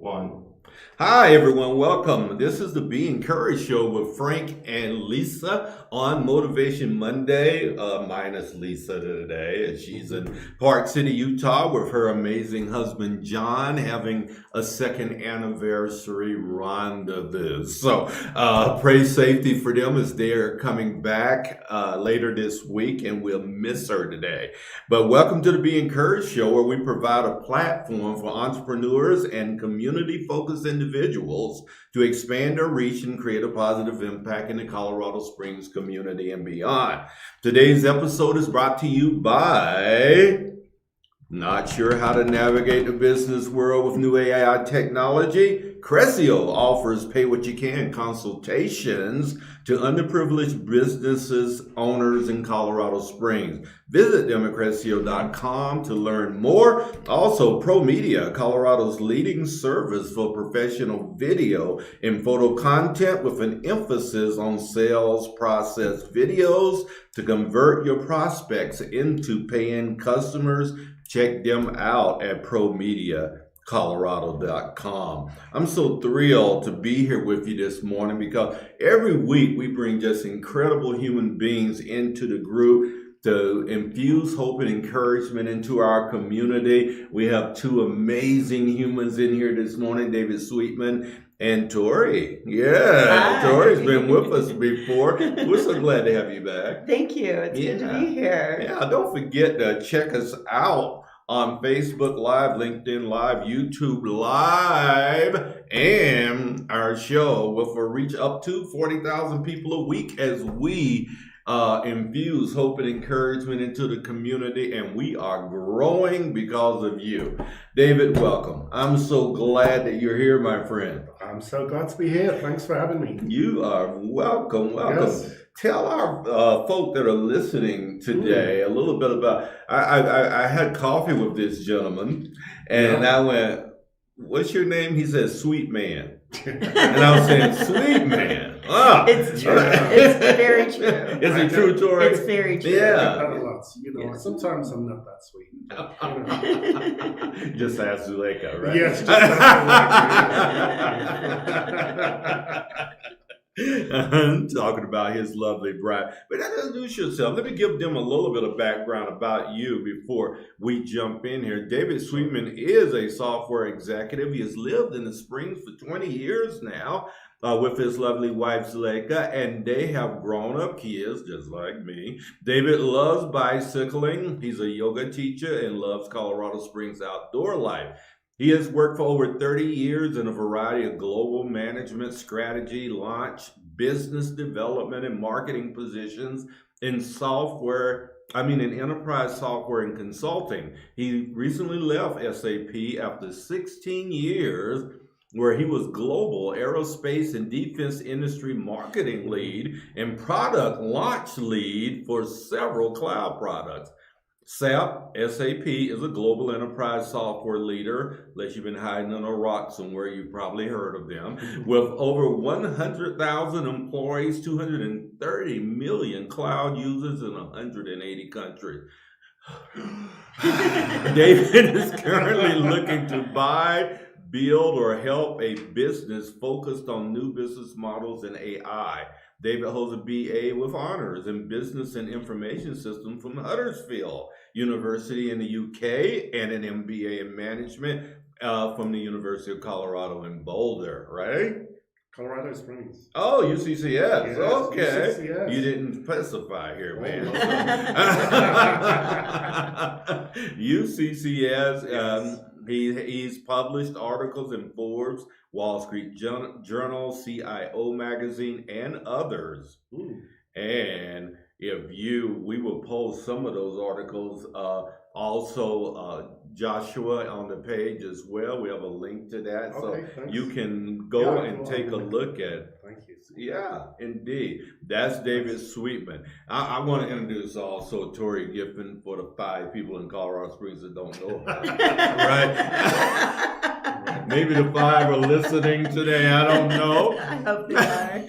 One. Hi, everyone. Welcome. This is the Be Encouraged Show with Frank and Lisa on Motivation Monday, minus Lisa today, as she's in Park City, Utah, with her amazing husband, John, having a second anniversary rendezvous. So pray safety for them as they're coming back later this week, and we'll miss her today. But welcome to the Be Encouraged Show, where we provide a platform for entrepreneurs and community-focused individuals to expand their reach and create a positive impact in the Colorado Springs community and beyond. Today's episode is brought to you by... Not sure how to navigate the business world with new AI technology? Cressio offers pay-what-you-can consultations to underprivileged businesses owners in Colorado Springs. Visit them at Cressio.com to learn more. Also, Pro Media, Colorado's leading service for professional video and photo content with an emphasis on sales process videos to convert your prospects into paying customers. Check them out at ProMediaColorado.com. I'm so thrilled to be here with you this morning because every week we bring just incredible human beings into the group to infuse hope and encouragement into our community. We have two amazing humans in here this morning, David Sweetman and Tori. Yeah, hi. Tori's been with us before. We're so glad to have you back. Thank you. It's good to be here. Yeah, don't forget to check us out on Facebook Live, LinkedIn Live, YouTube Live, and our show will reach up to 40,000 people a week as we infuse hope and encouragement into the community, and we are growing because of you. David, welcome. I'm so glad that you're here, my friend. I'm so glad to be here. Thanks for having me. You are welcome. Yes. Tell our folk that are listening today a little bit about, I had coffee with this gentleman, and I went, what's your name? He said, Sweetman. And I was saying, Sweetman. Ah. It's true. It's very true. Is it true, Tori? It's very true. Yeah. Sometimes I'm not that sweet. Just ask Zuleika, right? Yes, just ask Zuleika. Talking about his lovely bride. But introduce yourself. Let me give them a little bit of background about you before we jump in here. David Sweetman is a software executive. He has lived in the Springs for 20 years now. With his lovely wife, Zuleika, and they have grown-up kids, just like me. David loves bicycling. He's a yoga teacher and loves Colorado Springs outdoor life. He has worked for over 30 years in a variety of global management, strategy, launch, business development, and marketing positions in enterprise software and consulting. He recently left SAP after 16 years, where he was global aerospace and defense industry marketing lead and product launch lead for several cloud products. SAP is a global enterprise software leader, unless you've been hiding in a rock somewhere, you've probably heard of them, with over 100,000 employees, 230 million cloud users in 180 countries. David is currently looking to buy, build, or help a business focused on new business models and AI. David holds a BA with honors in business and information systems from Huddersfield University in the UK and an MBA in management from the University of Colorado in Boulder, right? Colorado Springs. Oh, UCCS. Yes, okay. UCCS. You didn't specify here, man. UCCS. Yes. He's published articles in Forbes, Wall Street Journal, CIO Magazine, and others. Ooh. And we will post some of those articles. Also, Joshua on the page as well. We have a link to that. Okay, so you can go and take a look at it. Thank you. Yeah, indeed. That's David Sweetman. I want to introduce also Tori Giffen for the 5 people in Colorado Springs that don't know about it. Right? Maybe the 5 are listening today. I don't know. I hope they are.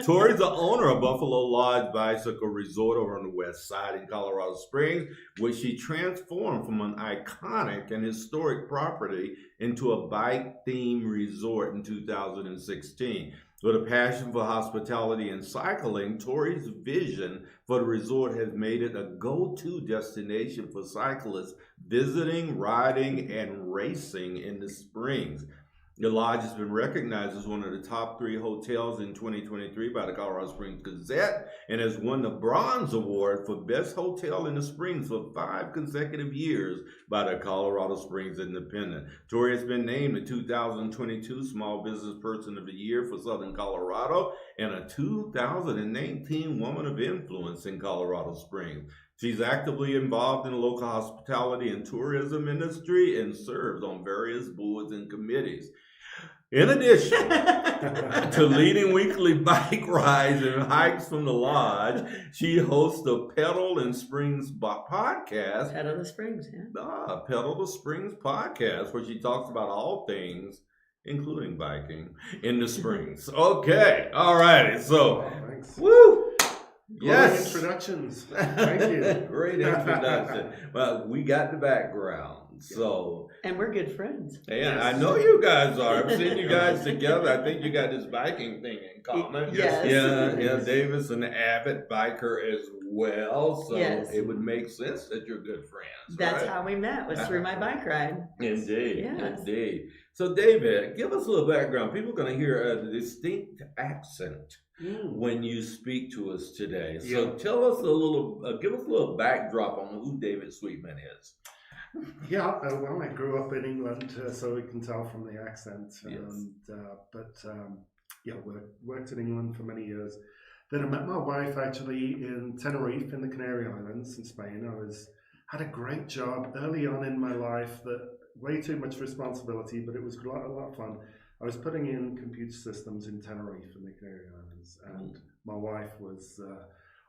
Tori's the owner of Buffalo Lodge Bicycle Resort over on the west side in Colorado Springs, which she transformed from an iconic and historic property into a bike-themed resort in 2016. With a passion for hospitality and cycling, Tori's vision for the resort has made it a go-to destination for cyclists visiting, riding, and racing in the Springs. The lodge has been recognized as one of the top 3 hotels in 2023 by the Colorado Springs Gazette and has won the Bronze Award for Best Hotel in the Springs for 5 consecutive years by the Colorado Springs Independent. Tori has been named the 2022 Small Business Person of the Year for Southern Colorado and a 2019 Woman of Influence in Colorado Springs. She's actively involved in the local hospitality and tourism industry and serves on various boards and committees. In addition to leading weekly bike rides and hikes from the lodge, she hosts the Pedal and Springs podcast. Pedal the Springs, yeah. Pedal the Springs podcast, where she talks about all things, including biking, in the Springs. Okay, all righty. So, Thanks. woo! Yes. Yes. Introductions. Thank you. Great introduction. Well, we got the background. So, And we're good friends. and I know you guys are. I've seen you guys together. I think you got this biking thing in common. Yes. Yeah. Davis, an avid biker as well. So Yes. it would make sense that you're good friends. That's right? how we met, was through my bike ride. Indeed. Yes. Indeed. So, David, give us a little background. People are going to hear a distinct accent when you speak to us today. So Yeah. tell us a little, give us a little backdrop on who David Sweetman is. Yeah, well, I grew up in England, so we can tell from the accent. Yes. Worked in England for many years. Then I met my wife actually in Tenerife in the Canary Islands in Spain. Had a great job early on in my life, that way too much responsibility, but it was a lot of fun. I was putting in computer systems in Tenerife in the Canary Islands, and my wife was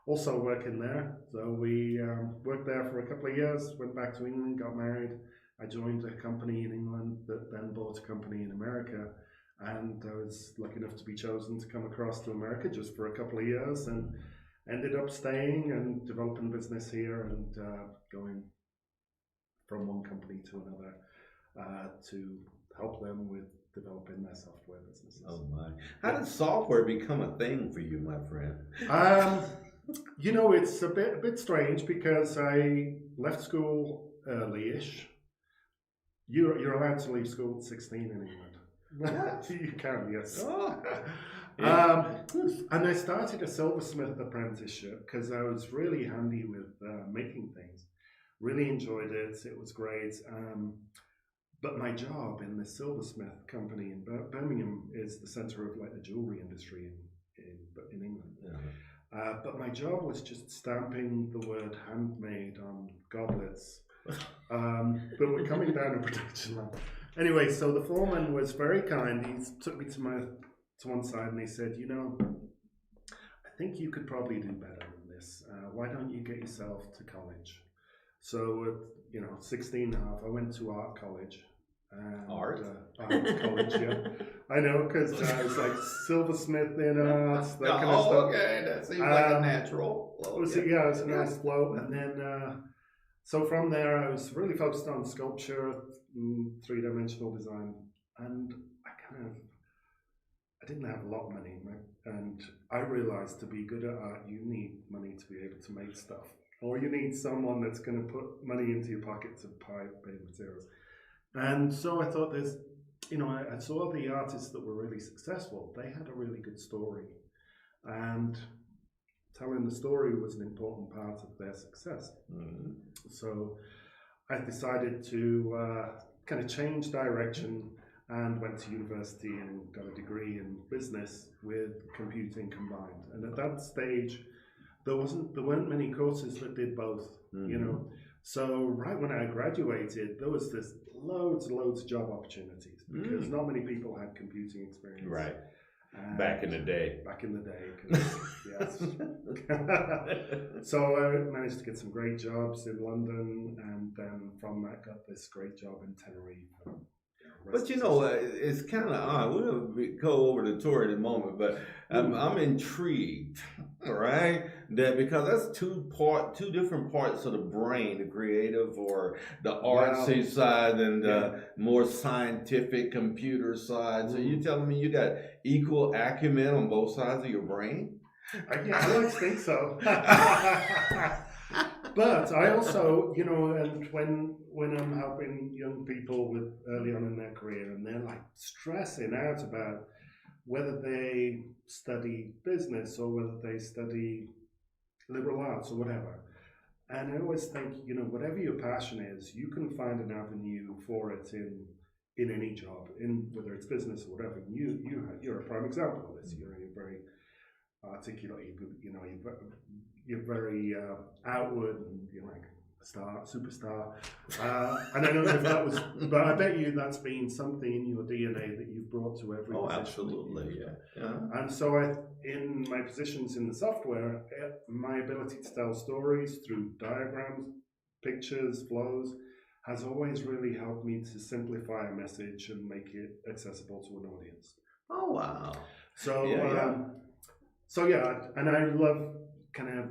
also working there. So we worked there for a couple of years, went back to England, got married. I joined a company in England that then bought a company in America, and I was lucky enough to be chosen to come across to America just for a couple of years, and ended up staying and developing business here and going from one company to another to help them with developing their software businesses. Oh my! How did software become a thing for you, my friend? It's a bit strange because I left school early-ish. You're allowed to leave school at 16 in England. You can, yes. Oh. And I started a silversmith apprenticeship because I was really handy with making things. Really enjoyed it. It was great. But my job in the silversmith company in Birmingham is the center of like the jewelry industry in England. Yeah. But my job was just stamping the word handmade on goblets that were coming down a production line. Anyway, so the foreman was very kind. He took me to one side and he said, I think you could probably do better than this. Why don't you get yourself to college? So, 16 and a half, I went to art college. Art college, yeah. I know, because I was like silversmith in arts, that kind of stuff. Okay, that seems like a natural. It was a nice flow. And then, so from there, I was really focused on sculpture, 3-dimensional design, and I didn't have a lot of money, and I realized to be good at art, you need money to be able to make stuff, or you need someone that's going to put money into your pocket to pay materials. And so I thought I saw the artists that were really successful. They had a really good story, and telling the story was an important part of their success. Mm-hmm. So I decided to kind of change direction and went to university and got a degree in business with computing combined. And at that stage, there weren't many courses that did both, Mm-hmm. So right when I graduated, there was this loads of job opportunities because not many people had computing experience. Right. Back in the day. Yes. So I managed to get some great jobs in London, and then from that got this great job in Tenerife. But you know, it's kind of odd. We'll go over the tour in a moment, but I'm intrigued, all right? That because that's two different parts of the brain, the creative or the artsy side, and the more scientific computer side. So you telling me you got equal acumen on both sides of your brain? Yeah, I like to think so. But I also, you know, and when I'm helping young people with early on in their career, and they're like stressing out about whether they study business or whether they study liberal arts or whatever. And I always think, you know, whatever your passion is, you can find an avenue for it in any job, in whether it's business or whatever. You're a prime example of this. You're very articulate. You're very outward, and you're like a star, superstar. And I don't know if that was, but I bet you that's been something in your DNA that you've brought to every position. Absolutely, yeah. And so in my positions in the software, my ability to tell stories through diagrams, pictures, flows, has always really helped me to simplify a message and make it accessible to an audience. Oh, wow. So, and I love kind of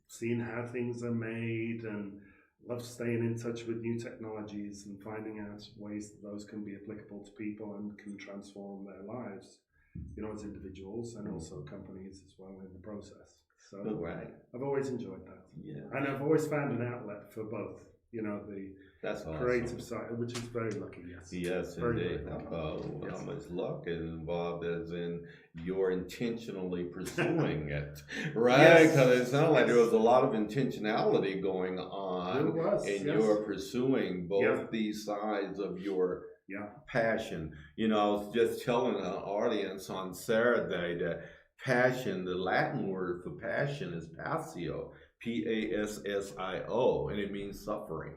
seeing how things are made, and love staying in touch with new technologies and finding out ways that those can be applicable to people and can transform their lives, you know, as individuals and also companies as well in the process. So I've always enjoyed that. Yeah. And I've always found an outlet for both, you know, that's awesome. Creative side, which is very lucky, yes. Yes, very indeed. How much luck is involved as in you're intentionally pursuing it, right? Because it sounded like there was a lot of intentionality going on, you're pursuing both these sides of your passion. You know, I was just telling an audience on Saturday that passion, the Latin word for passion is passio, Passio, and it means suffering.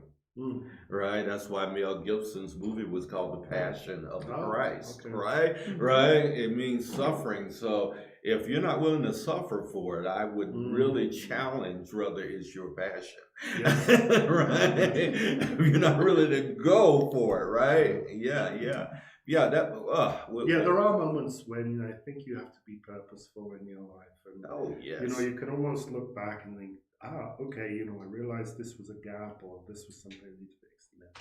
Right, that's why Mel Gibson's movie was called The Passion of the Christ. Right, it means suffering. So if you're not willing to suffer for it, I would really challenge whether it's your passion. Right, if you're not willing to go for it, right? There are moments when I think you have to be purposeful in your life, and you know, you can almost look back and think, okay, you know, I realized this was a gap, or this was something I need to fix. You know,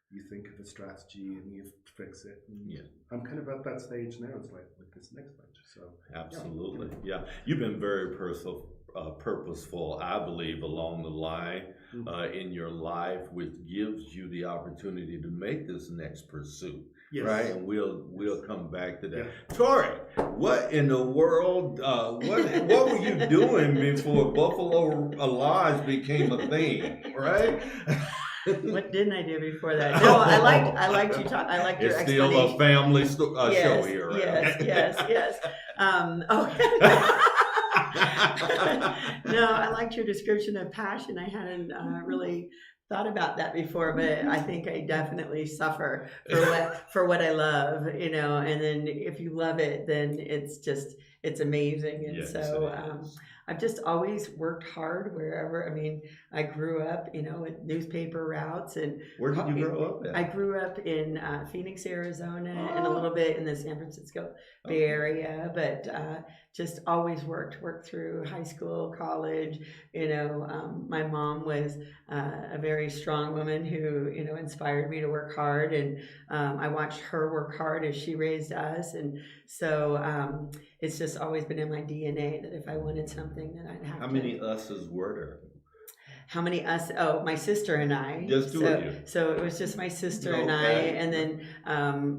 you think of a strategy and you fix it. And I'm kind of at that stage now. It's like with this next venture. So absolutely, You've been very purposeful, I believe, along the line in your life, which gives you the opportunity to make this next pursuit. Right, and we'll come back to that. Tori, what in the world? What were you doing before Buffalo Lodge became a thing? Right. What didn't I do before that? No, I liked you talk. I liked your explanation. It's still a family show here, right? Yes. No, I liked your description of passion. I hadn't really thought about that before, but I think I definitely suffer for what I love, you know, and then if you love it, then it's amazing. And I've just always worked hard wherever. I mean, I grew up, you know, with newspaper routes. And where did you grow up at? I grew up in Phoenix, Arizona, and a little bit in the San Francisco Bay Area, but just always worked through high school, college. You know, my mom was a very strong woman who, you know, inspired me to work hard, and I watched her work hard as she raised us, and so it's just always been in my DNA that if I wanted something, that I'd have. How many us's were there? How many us? Oh, my sister and I. Just two of you. So it was just my sister and I, and then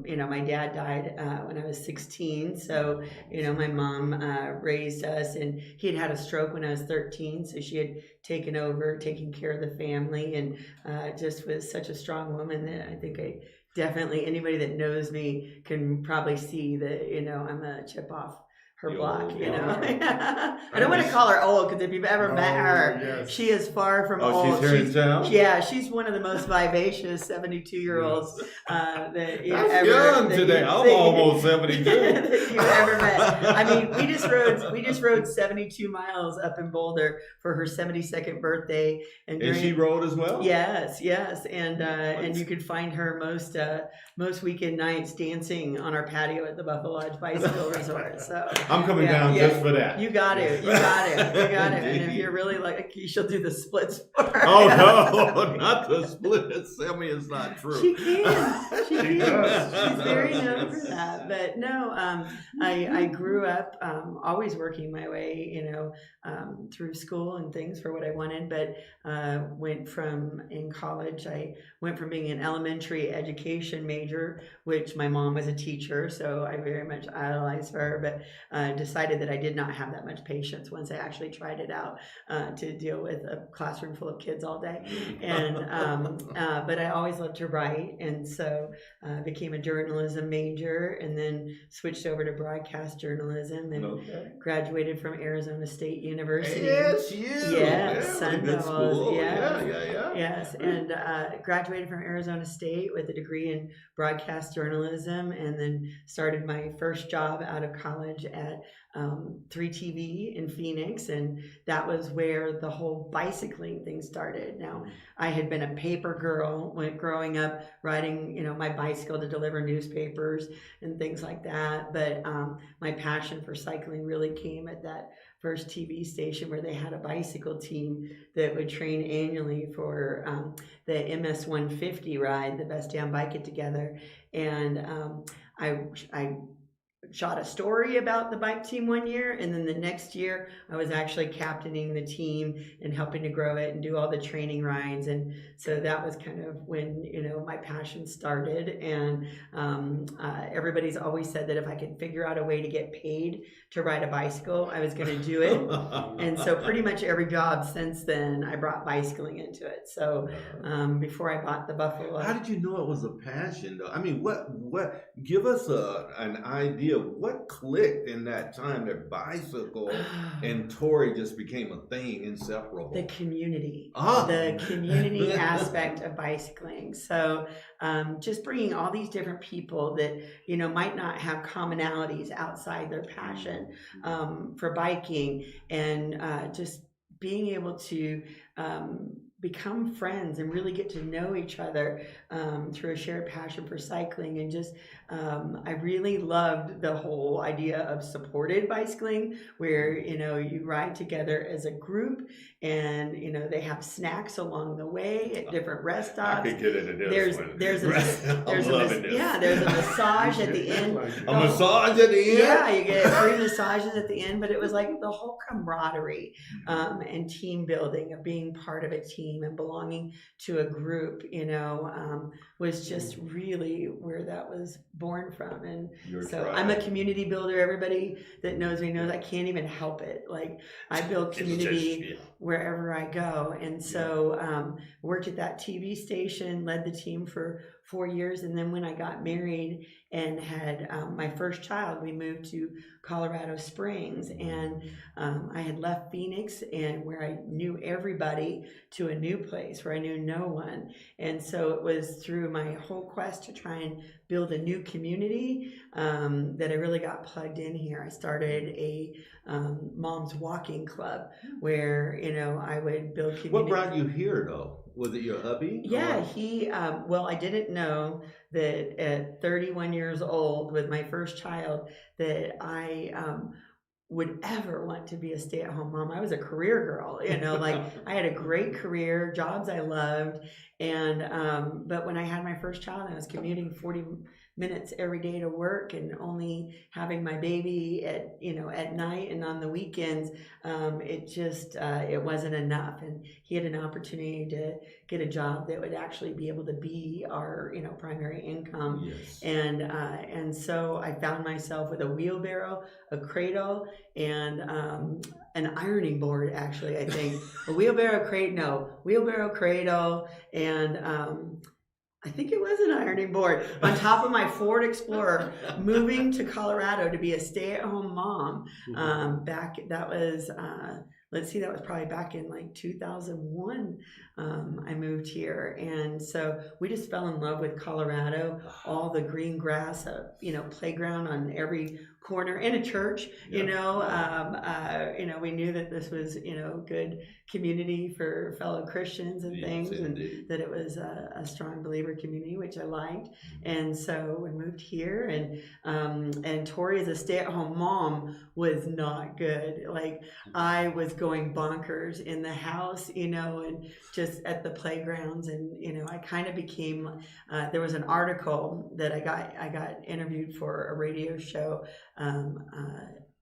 you know, my dad died when I was 16. So you know, my mom raised us, and he had a stroke when I was 13. So she had taken over, taking care of the family, and just was such a strong woman that I think definitely anybody that knows me can probably see that, you know, I'm a chip off her The block, old you know. block. I don't want to call her old because if you've ever met her, yes. she is far from Oh, old. she's here in town? Yeah, she's one of the most vivacious 72-year-olds that you've That's ever. young that today. you- I'm that- almost 72. that you've ever met. I mean, we just rode 72 miles up in Boulder for her 72nd birthday, And she rode as well? Yes, and you could find her most weekend nights dancing on our patio at the Buffalo Lodge Bicycle Resort. So I'm coming down just for that. you got it. And if you're really like, she'll do the splits for her. Oh no, not the splits. Tell me it's not true. She can. She She can. does. She's very known for that. But no, I grew up always working my way, through school and things for what I wanted. But in college, I went from being an elementary education major, which my mom was a teacher, so I very much idolized her, but decided that I did not have that much patience once I actually tried it out to deal with a classroom full of kids all day. And but I always loved to write, and so became a journalism major, and then switched over to broadcast journalism, and graduated from Arizona State University. Yes, you. Yes, yeah, good school. Yeah. Yes, and graduated from Arizona State with a degree in broadcast journalism, and then started my first job out of college at 3TV in Phoenix, and that was where the whole bicycling thing started. Now, I had been a paper girl growing up, riding my bicycle to deliver newspapers and things like that, but my passion for cycling really came at that first TV station where they had a bicycle team that would train annually for the MS 150 ride, the Best Damn Bike It Together. And I shot a story about the bike team one year, and then the next year I was actually captaining the team and helping to grow it and do all the training rides. And so that was kind of when my passion started. And everybody's always said that if I could figure out a way to get paid to ride a bicycle, I was going to do it. And so pretty much every job since then I brought bicycling into it. So before I bought the Buffalo. How did you know it was a passion though? I mean, what give us an idea of what clicked in that time that bicycle and Tori just became a thing, inseparable? The community. The community aspect of bicycling. So just bringing all these different people that might not have commonalities outside their passion for biking, and just being able to become friends and really get to know each other through a shared passion for cycling. And just I really loved the whole idea of supported bicycling, where you ride together as a group, and they have snacks along the way at different rest stops. I could get into this There's a massage at the end. A massage at the end? Yeah, you get 3 massages at the end, but it was like the whole camaraderie and team building of being part of a team and belonging to a group, was just really where that was born from. And so I'm a community builder. Everybody that knows me knows I can't even help it. Like, I build community wherever I go. And so worked at that TV station, led the team for 4 years. And then when I got married and had my first child, we moved to Colorado Springs, and I had left Phoenix, and where I knew everybody, to a new place where I knew no one. And so it was through my whole quest to try and build a new community that I really got plugged in here. I started a mom's walking club where I would build community. What brought you here though? Was it your hubby? Yeah, he, I didn't know that at 31 years old with my first child that I would ever want to be a stay-at-home mom. I was a career girl, like I had a great career, jobs I loved. And, but when I had my first child, I was commuting 40 minutes every day to work, and only having my baby at night and on the weekends, it wasn't enough. And he had an opportunity to get a job that would actually be able to be our primary income. Yes. And so I found myself with a wheelbarrow, a cradle, and an ironing board, actually. I think a wheelbarrow cradle, and I think it was an ironing board on top of my Ford Explorer, moving to Colorado to be a stay-at-home mom. That was that was probably back in like 2001. I moved here, and so we just fell in love with Colorado. All the green grass, playground on every corner, in a church. We knew that this was good community for fellow Christians and things, indeed. and that it was a strong believer community, which I liked. And so we moved here, and Tori, as a stay-at-home mom, was not good. Like, I was going bonkers in the house, and just at the playgrounds, and I kind of became. There was an article that I got interviewed for a radio show.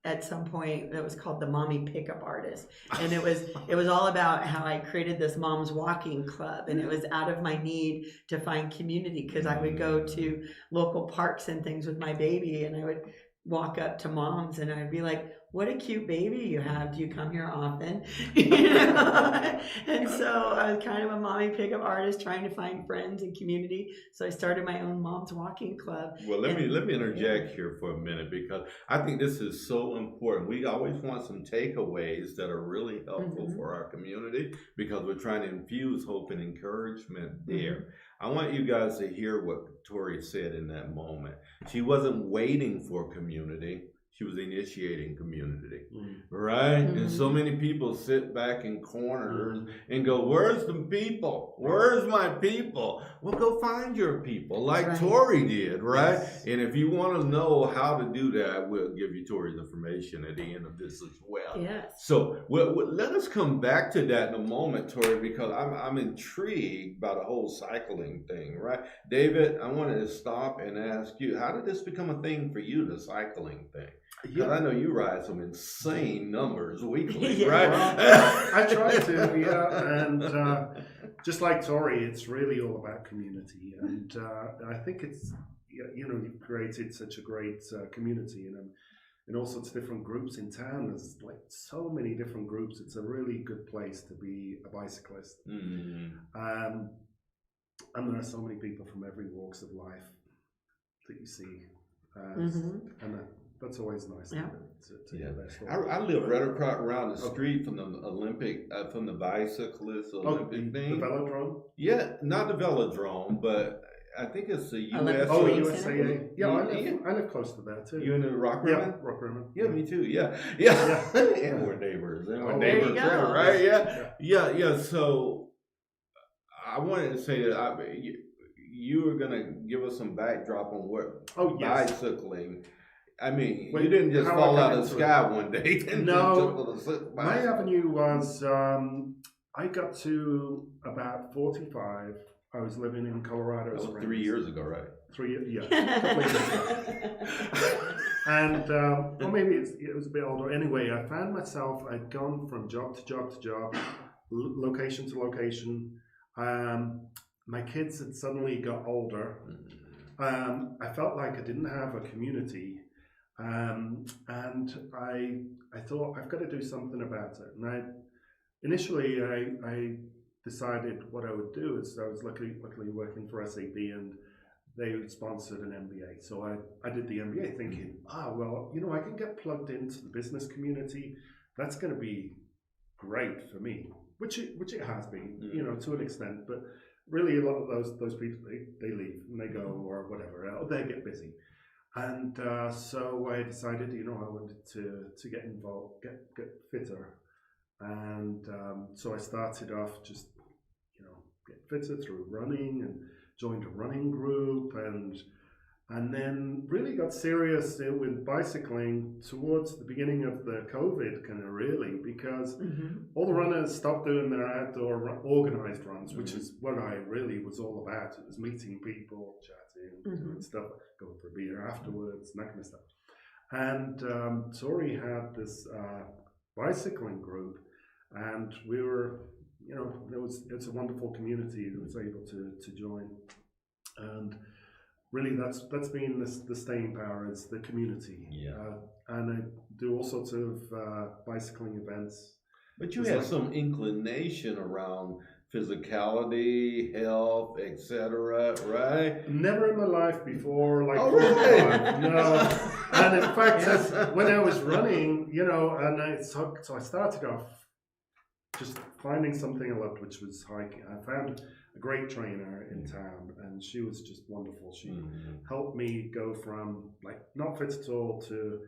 At some point, that was called The Mommy Pickup Artist, and it was all about how I created this mom's walking club, and it was out of my need to find community, because I would go to local parks and things with my baby, and I would walk up to moms and I'd be like, what a cute baby you have. Do you come here often? And so I was kind of a mommy pickup artist, trying to find friends and community. So I started my own mom's walking club. Well, let me interject here for a minute, because I think this is so important. We always want some takeaways that are really helpful for our community, because we're trying to infuse hope and encouragement there. I want you guys to hear what Tori said in that moment. She wasn't waiting for community. She was initiating community, right? And so many people sit back in corners and go, where's the people? Where's my people? Well, go find your people, like Tori did, right? Yes. And if you want to know how to do that, we'll give you Tori's information at the end of this as well. Yes. So let us come back to that in a moment, Tori, because I'm intrigued by the whole cycling thing, right? David, I wanted to stop and ask you, how did this become a thing for you, the cycling thing? Because I know you ride some insane numbers weekly, right? Well, I try to, and just like Tori, it's really all about community, and I think it's, you've created such a great community, in all sorts of different groups in town. There's like so many different groups. It's a really good place to be a bicyclist, and there are so many people from every walks of life that you see, and that's always nice to hear that story. I live right around the street from the Olympic, from the bicyclist Olympic thing. The velodrome? Yeah, not the velodrome, but I think it's the US. Oh, USAA. Yeah, I live close to that too. You in the Rock Rimmon? Yeah, Rock Rimmon. Yeah, me too. Yeah. And we're neighbors. And we're neighbors there, right? Yeah. So I wanted to say that you were going to give us some backdrop on what bicycling. I mean, you didn't just fall out of the sky one day. No, my avenue was, I got to about 45. I was living in Colorado. That was 3 years ago, right? 3 years, yeah. A couple of years ago. And, or maybe it was a bit older. Anyway, I found myself, I'd gone from job to job to job, location to location. My kids had suddenly got older. I felt like I didn't have a community. And I thought, I've got to do something about it. And initially I decided what I would do is, I was luckily working for SAP, and they sponsored an MBA. So I did the MBA thinking, well, I can get plugged into the business community. That's going to be great for me, which it has been, to an extent. But really, a lot of those people, they leave and they go or whatever, or they get busy. And so I decided, I wanted to get involved, get fitter. And so I started off just, get fitter through running, and joined a running group, and then really got serious with bicycling towards the beginning of the COVID, kind of really, because all the runners stopped doing their outdoor organized runs, which is what I really was all about. It was meeting people, chatting, doing stuff, going for a beer afterwards, and that kind of stuff. And Tori had this bicycling group, and we were, it's a wonderful community that was able to join. And really, that's been the staying power, is the community. And I do all sorts of bicycling events. But you had some inclination around physicality, health, etc. Right? Never in my life before, like, Oh, really? no. And in fact, Yes. when I was running, so I started off just finding something I loved, which was hiking. I found a great trainer in town, and she was just wonderful. She helped me go from like not fit at all to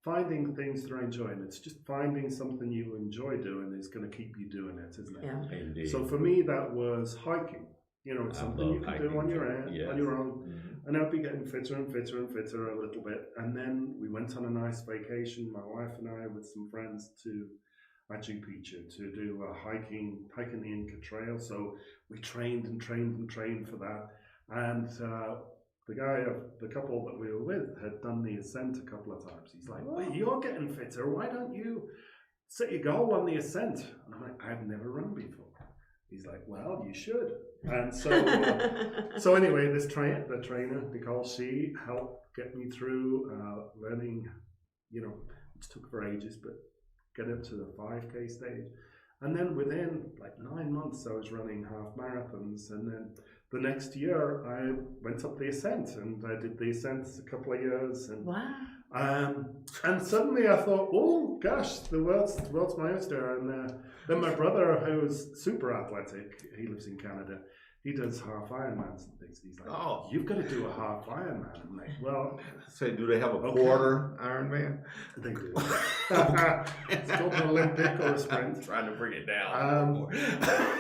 finding things that I enjoy. And it's just finding something you enjoy doing is going to keep you doing it, isn't it? Yeah. Indeed. So for me, that was hiking. It's I something love you can hiking do on your too. own, Yes. on your own. And I'd be getting fitter and fitter and fitter a little bit. And then we went on a nice vacation, my wife and I, with some friends to Machu Picchu to do hiking the Inca Trail. So we trained and trained and trained for that. And the couple that we were with had done the ascent a couple of times. He's like, well, you're getting fitter. Why don't you set your goal on the ascent? And I'm like, I've never run before. He's like, well, you should. And so anyway, the trainer, Nicole, she helped get me through learning, it took for ages, but get up to the 5K stage. And then within like 9 months, I was running half marathons. And then the next year, I went up the ascent, and I did the ascent a couple of years. And Wow. And suddenly I thought, oh gosh, the world's my oyster. And then my brother, who's super athletic, he lives in Canada, he does half Ironmans and things. He's like, oh, you've got to do a half Ironman. I'm like, well, Say, do they have a quarter Ironman? they do. It's called an Olympic or a sprint. Trying to bring it down.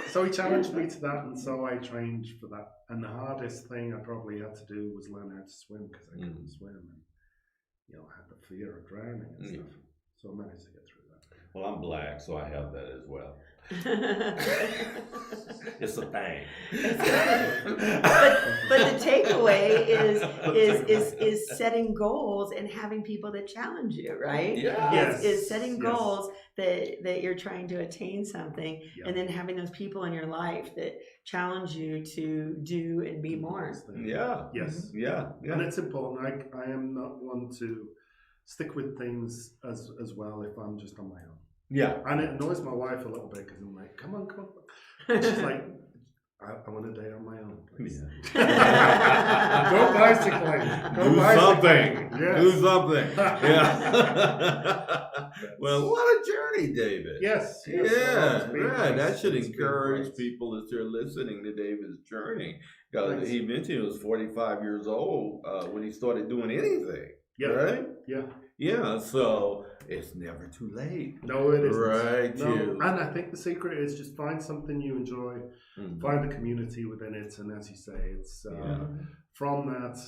So he challenged me to that, and so I trained for that. And the hardest thing I probably had to do was learn how to swim, because I couldn't swim. And, I had the fear of drowning and stuff. So I managed to get through that. Well, I'm black, so I have that as well. It's a thing. but the takeaway is setting goals and having people that challenge you, right? Yes. Is setting goals that you're trying to attain something, and then having those people in your life that challenge you to do and be more. Yeah. Yes. Yeah. And it's important. I am not one to stick with things as well if I'm just on my own. Yeah. And it annoys my wife a little bit, because I'm like, come on. And she's like, I want a day on my own, please. Yeah. Go bicycling. Something. Yes. Do something. Yeah. Well, what a journey, David. Yes. Yeah, Well, right. That should it's been encourage great. people as they're listening to David's journey. Because Thanks. he mentioned he was 45 years old when he started doing anything. Yeah. Right? Yeah. Yeah, so it's never too late. No, it isn't. Right, No. too. And I think the secret is just find something you enjoy, find a community within it, and as you say, it's from that.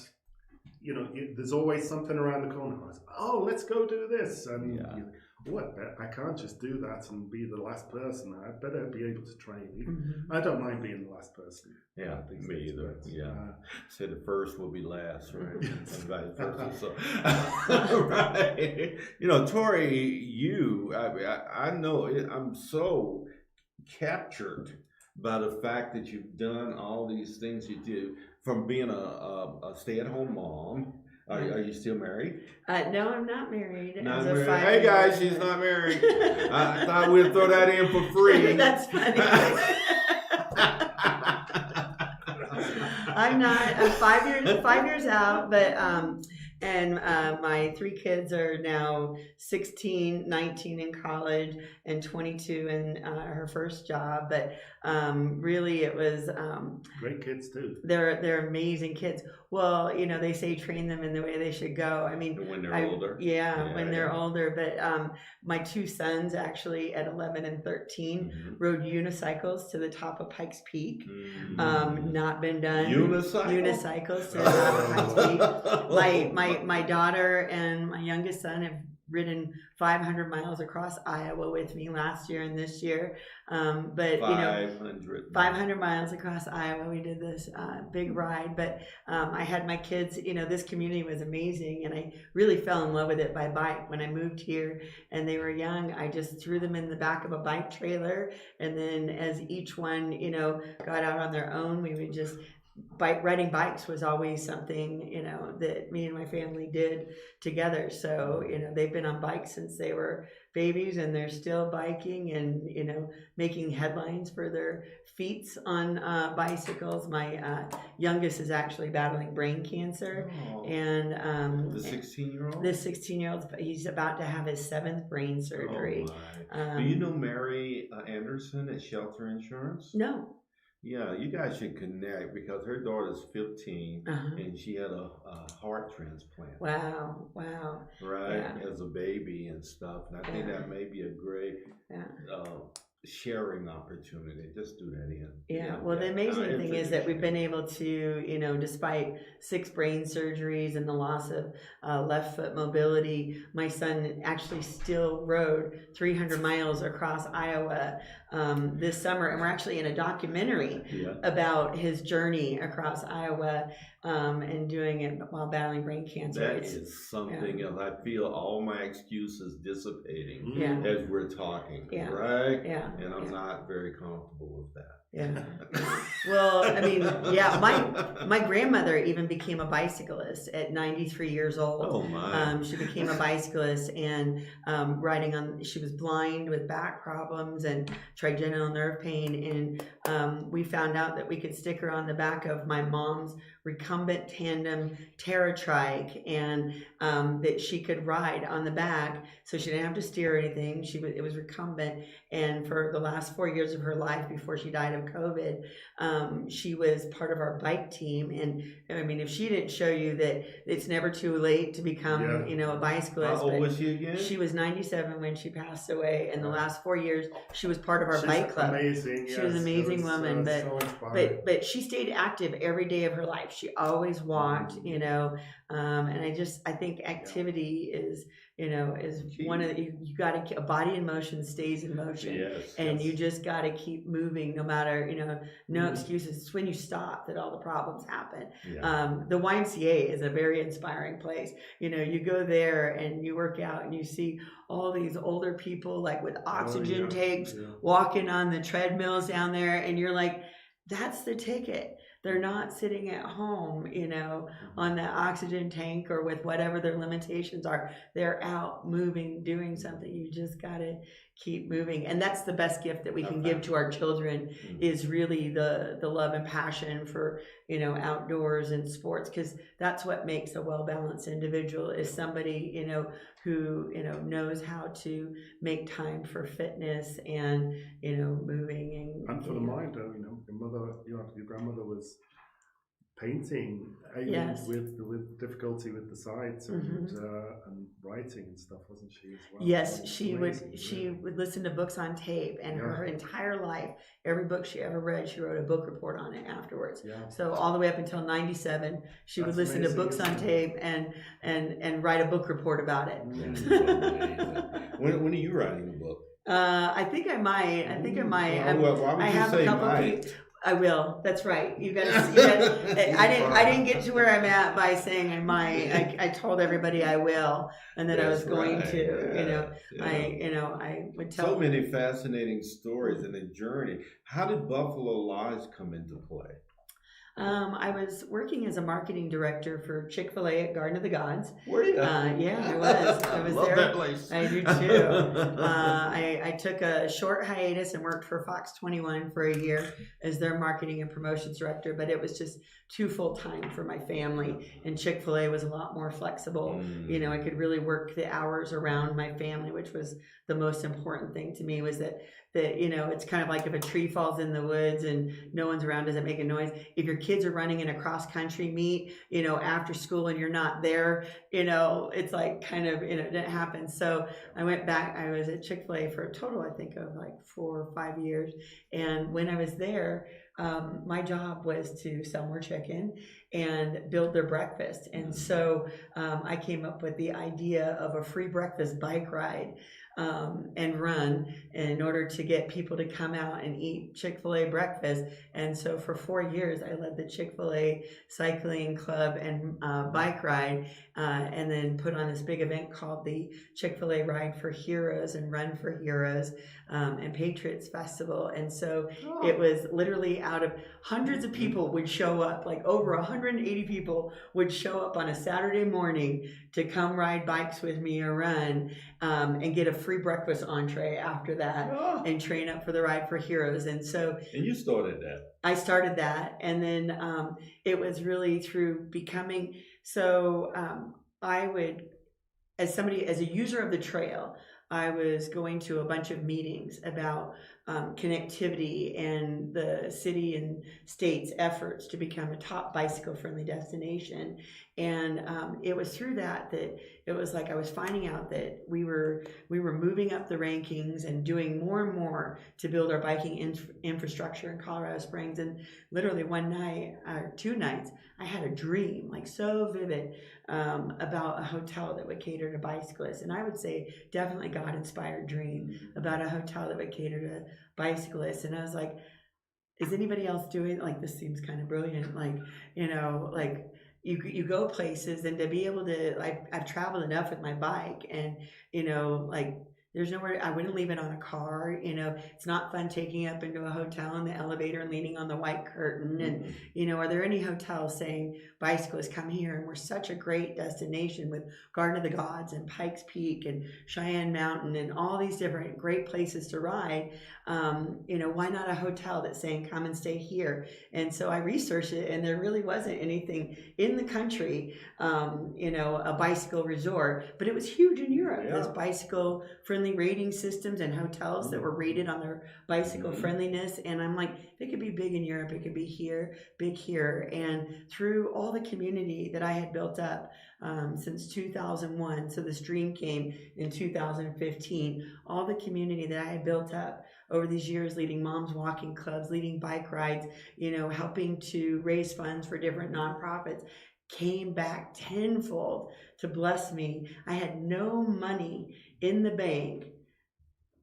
There's always something around the corner. Oh, let's go do this, and I can't just do that and be the last person. I better be able to train. I don't mind being the last person. Yeah, me either. Yeah. Say the first will be last, right? And vice versa. So, right. Tori, I know I'm so captured by the fact that you've done all these things you do, from being a stay-at-home mom. Are you still married? No, I'm not married. Not as a married. 5 Hey year guys, old. she's not married. I thought we'd throw that in for free. That's funny. I'm not. I'm 5 years out, but and my 3 kids are now 16, 19 in college, and 22 in her first job. But really, it was Great kids too. They're amazing kids. Well, they say train them in the way they should go. I mean, When they're older. Yeah, when they're older. But my 2 sons, actually at 11 and 13, rode unicycles to the top of Pikes Peak. Not been done. Unicycles to the top of Pikes Peak. My daughter and my youngest son have ridden 500 miles across Iowa with me last year and this year. But 500 miles across Iowa. We did this big ride, but I had my kids, this community was amazing, and I really fell in love with it by bike. When I moved here and they were young, I just threw them in the back of a bike trailer, and then as each one, got out on their own, we would just riding bikes was always something, that me and my family did together. So, they've been on bikes since they were babies, and they're still biking and, making headlines for their feats on bicycles. My youngest is actually battling brain cancer. Oh. And the 16-year-old? this 16-year-old, he's about to have his 7th brain surgery. Oh my. Do you know Mary Anderson at Shelter Insurance? No. Yeah, you guys should connect because her daughter's 15 and she had a heart transplant. Wow. Right, Yeah. as a baby and stuff. And I think that may be a great sharing opportunity. Just do that in. Yeah, well, the amazing thing is that we've been able to, despite 6 brain surgeries and the loss of left foot mobility, my son actually still rode 300 miles across Iowa this summer. And we're actually in a documentary about his journey across Iowa and doing it while battling brain cancer. That is something else. I feel all my excuses dissipating as we're talking, right? Yeah. And I'm not very comfortable with that. Yeah. Well, I mean, my grandmother even became a bicyclist at 93 years old. Oh my. She became a bicyclist and she was blind with back problems and trigeminal nerve pain. And we found out that we could stick her on the back of my mom's recumbent tandem TerraTrike, and that she could ride on the back, so she didn't have to steer or anything. It was recumbent, and for the last 4 years of her life before she died of COVID, she was part of our bike team. And I mean, if she didn't show you that it's never too late to become, a bicyclist. How old was she again? She was 97 when she passed away, and the last 4 years she was part of our bike club. Amazing. She was an amazing woman, but she stayed active every day of her life. She always walked, and I think activity is one of the, you got to, a body in motion stays in motion, you just got to keep moving no matter, no excuses. It's when you stop that all the problems happen. The YMCA is a very inspiring place. You go there and you work out and you see all these older people like with oxygen tanks walking on the treadmills down there, and you're like, that's the ticket. They're not sitting at home, on the oxygen tank or with whatever their limitations are. They're out moving, doing something. You just got to keep moving. And that's the best gift that we can give to our children, is really the love and passion for, outdoors and sports, because that's what makes a well-balanced individual, is somebody, who, knows how to make time for fitness and, moving. And for the mind, your grandmother was painting with difficulty with the sight and writing and stuff, wasn't she, as well? Yes, she would listen to books on tape, and her entire life, every book she ever read, she wrote a book report on it afterwards. So all the way up until 97, she would listen to books on tape and write a book report about it. When are you writing a book? I think I might. Why would I you have say a couple might? of I will. That's right. You got to. I didn't get to where I'm at by saying I might. I told everybody I will, and that I was going to. I would tell. So many fascinating stories in the journey. How did Buffalo Lies come into play? I was working as a marketing director for Chick-fil-A at Garden of the Gods. Were you? Yeah, I was. I was love there. That place. I do too. I took a short hiatus and worked for Fox 21 for a year as their marketing and promotions director, but it was just too full-time for my family, and Chick-fil-A was a lot more flexible. I could really work the hours around my family, which was the most important thing to me, was that it's kind of like if a tree falls in the woods and no one's around, does it make a noise? If your kids are running in a cross-country meet, after school and you're not there, it's like kind of, it didn't happen. So I went back. I was at Chick-fil-A for a total, I think, of like 4 or 5 years. And when I was there, my job was to sell more chicken and build their breakfast. And so I came up with the idea of a free breakfast bike ride and run in order to get people to come out and eat Chick-fil-A breakfast. And so for 4 years, I led the Chick-fil-A cycling club and bike ride, and then put on this big event called the Chick-fil-A Ride for Heroes and Run for Heroes and Patriots Festival. And so it was literally out of hundreds of people would show up, like over 180 people would show up on a Saturday morning to come ride bikes with me or run, and get a free breakfast entree after that, and train up for the Ride for Heroes. And so, and you started that. I started that, and then it was really through becoming. So I would, as a user of the trail, I was going to a bunch of meetings about connectivity and the city and state's efforts to become a top bicycle-friendly destination. And it was through that it was like I was finding out that we were moving up the rankings and doing more and more to build our biking infrastructure in Colorado Springs. And literally one night or 2 nights, I had a dream, like so vivid, about a hotel that would cater to bicyclists. And I would say definitely God-inspired dream about a hotel that would cater to bicyclists. And I was like, is anybody else doing it? Like, this seems kind of brilliant. Like, like you go places, and to be able to, like, I've traveled enough with my bike, and like, there's nowhere, I wouldn't leave it on a car. It's not fun taking up into a hotel in the elevator and leaning on the white curtain. And, are there any hotels saying, bicyclists, come here? And we're such a great destination with Garden of the Gods and Pikes Peak and Cheyenne Mountain and all these different great places to ride. Why not a hotel that's saying, come and stay here? And so I researched it, and there really wasn't anything in the country, a bicycle resort, but it was huge in Europe. Those bicycle friendly rating systems and hotels that were rated on their bicycle friendliness. And I'm like, if it could be big in Europe, it could be here, big here. And through all the community that I had built up since 2001, so this dream came in 2015, all the community that I had built up over these years, leading moms walking clubs, leading bike rides, helping to raise funds for different nonprofits, came back tenfold to bless me. I had no money in the bank,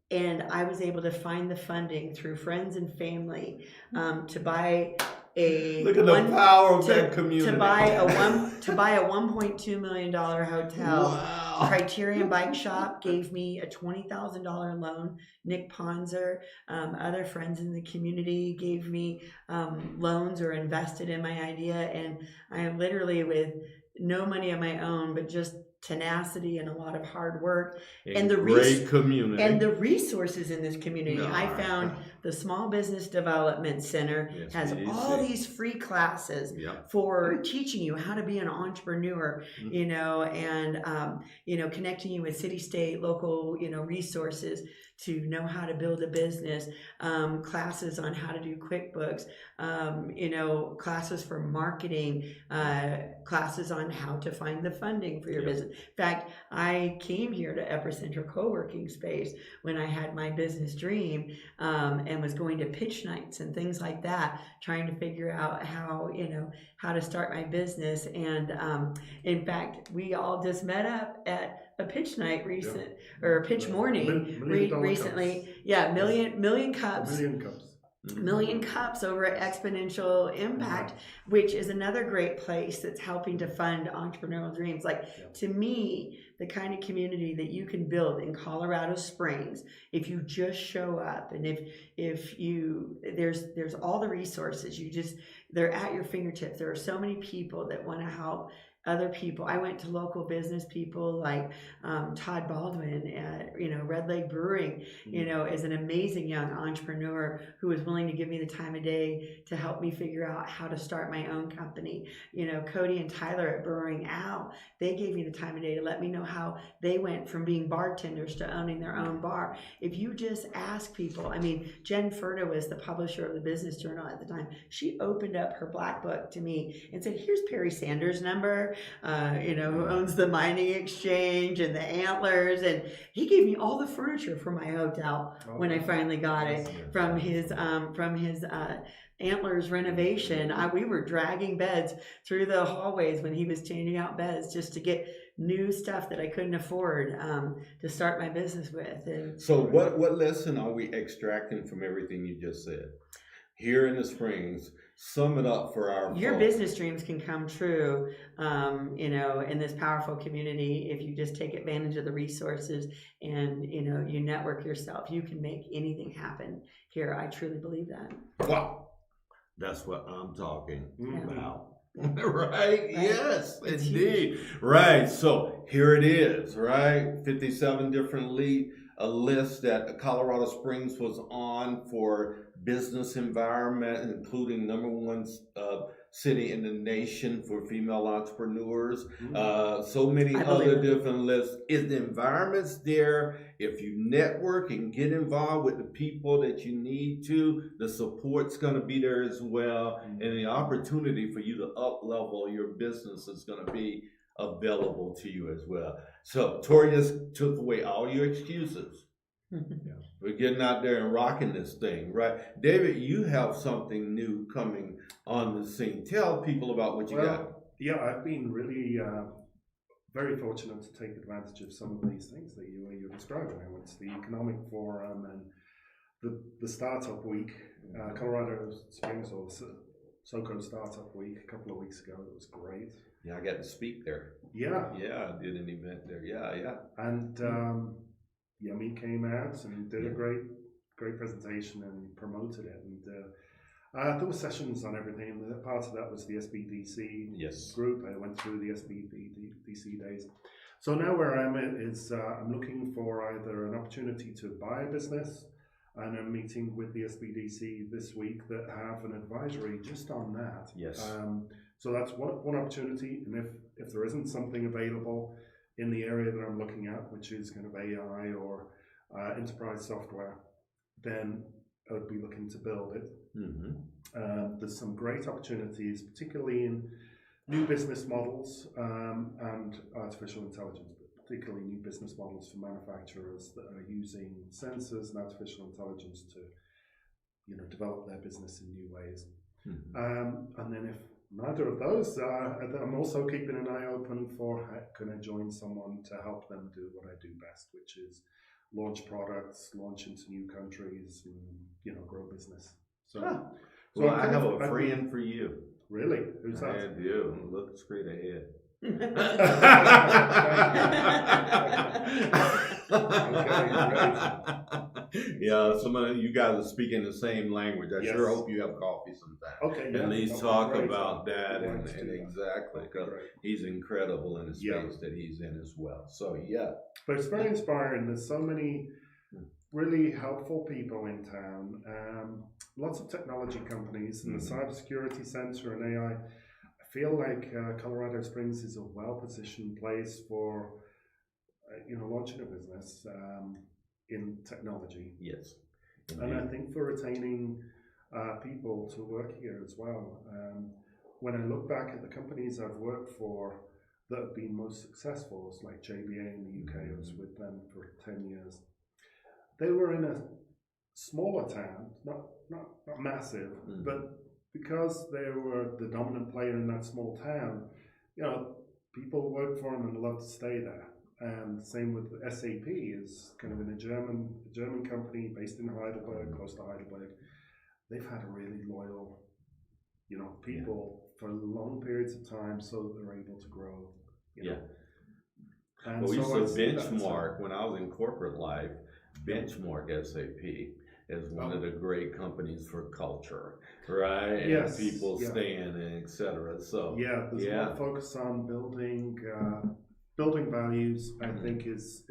and I was able to find the funding through friends and family to buy look at the power of that community. To buy a $1.2 million hotel. Wow. Criterion Bike Shop gave me a $20,000 loan. Nick Ponzer, other friends in the community gave me loans or invested in my idea, and I am literally, with no money of my own, but just tenacity and a lot of hard work and the great community and the resources in this community. I found the Small Business Development Center has all these free classes for teaching you how to be an entrepreneur, and connecting you with city, state, local, resources to know how to build a business, classes on how to do QuickBooks, classes for marketing, classes on how to find the funding for your business. In fact, I came here to Epicenter Co-working Space when I had my business dream, and was going to pitch nights and things like that, trying to figure out how to start my business. And in fact, we all just met up at a pitch night or a pitch morning recently. Cups. Yeah, million cups. Million Cups over at Exponential Impact, which is another great place that's helping to fund entrepreneurial dreams. To me, the kind of community that you can build in Colorado Springs, if you just show up, and if you there's all the resources, they're at your fingertips. There are so many people that want to help other people. I went to local business people like Todd Baldwin at Red Lake Brewing, is an amazing young entrepreneur who was willing to give me the time of day to help me figure out how to start my own company. Cody and Tyler at Brewing Owl, they gave me the time of day to let me know how they went from being bartenders to owning their own bar. If you just ask people, Jen Furta was the publisher of the Business Journal at the time. She opened up her black book to me and said, here's Perry Sanders' number. who owns the mining exchange and the antlers, and he gave me all the furniture for my hotel when I finally got it from his Antlers renovation. We were dragging beds through the hallways when he was changing out beds just to get new stuff that I couldn't afford to start my business with. And so what lesson are we extracting from everything you just said? Here in the Springs, sum it up for our your folks. business dreams can come true, in this powerful community if you just take advantage of the resources and, you network yourself. You can make anything happen here. I truly believe that. Wow. That's what I'm talking about. Yeah. Right? Yes, indeed. Huge. Right. So here it is, right? 57 different a list that Colorado Springs was on for business environment, including #1 city in the nation for female entrepreneurs. So many other different lists. If the environment's there, if you network and get involved with the people that you need to, the support's going to be there as well, and the opportunity for you to up level your business is going to be available to you as well. So Tori just took away all your excuses. We're getting out there and rocking this thing, right? David, you have something new coming on the scene. Tell people about what you got. Yeah, I've been really very fortunate to take advantage of some of these things that you're describing. It's the Economic Forum and the Startup Week, Colorado Springs, or SoCo Startup Week a couple of weeks ago. It was great. Yeah, I got to speak there. Yeah. Yeah, I did an event there. Yeah. And Yummy came out and did a great presentation and promoted it. And there were sessions on everything. Part of that was the SBDC group. I went through the SBDC days. So now where I'm at is I'm looking for either an opportunity to buy a business, and I'm meeting with the SBDC this week that have an advisory just on that. Yes. So that's one opportunity, and if there isn't something available in the area that I'm looking at, which is kind of AI or enterprise software, then I would be looking to build it. There's some great opportunities, particularly in new business models and artificial intelligence, but particularly new business models for manufacturers that are using sensors and artificial intelligence to, develop their business in new ways. And then if neither of those, I'm also keeping an eye open for how can I join someone to help them do what I do best, which is launch products, launch into new countries, and grow business. So, well, I have a friend for you. Really? Who's that? I do. Look straight ahead. Yeah, some of you guys are speaking the same language. I sure hope you have coffee sometime. Okay, at least talk about that and exactly, because he's incredible in the space that he's in as well. So but it's very inspiring. There's so many really helpful people in town. Lots of technology companies and the cybersecurity center and AI. I feel like Colorado Springs is a well-positioned place for launching a business in technology. Yes. And I think for retaining people to work here as well. When I look back at the companies I've worked for that have been most successful, it's like JBA in the UK. I was with them for 10 years. They were in a smaller town, not massive, but because they were the dominant player in that small town, people worked for them and loved to stay there. And same with SAP, is kind of in a German company based in Heidelberg, close to Heidelberg. They've had a really loyal, people for long periods of time, so that they're able to grow. And we used to benchmark when I was in corporate life. Benchmark SAP as one of the great companies for culture, right? Yes. And people staying and et cetera. So there's a lot of focus on building values. I think is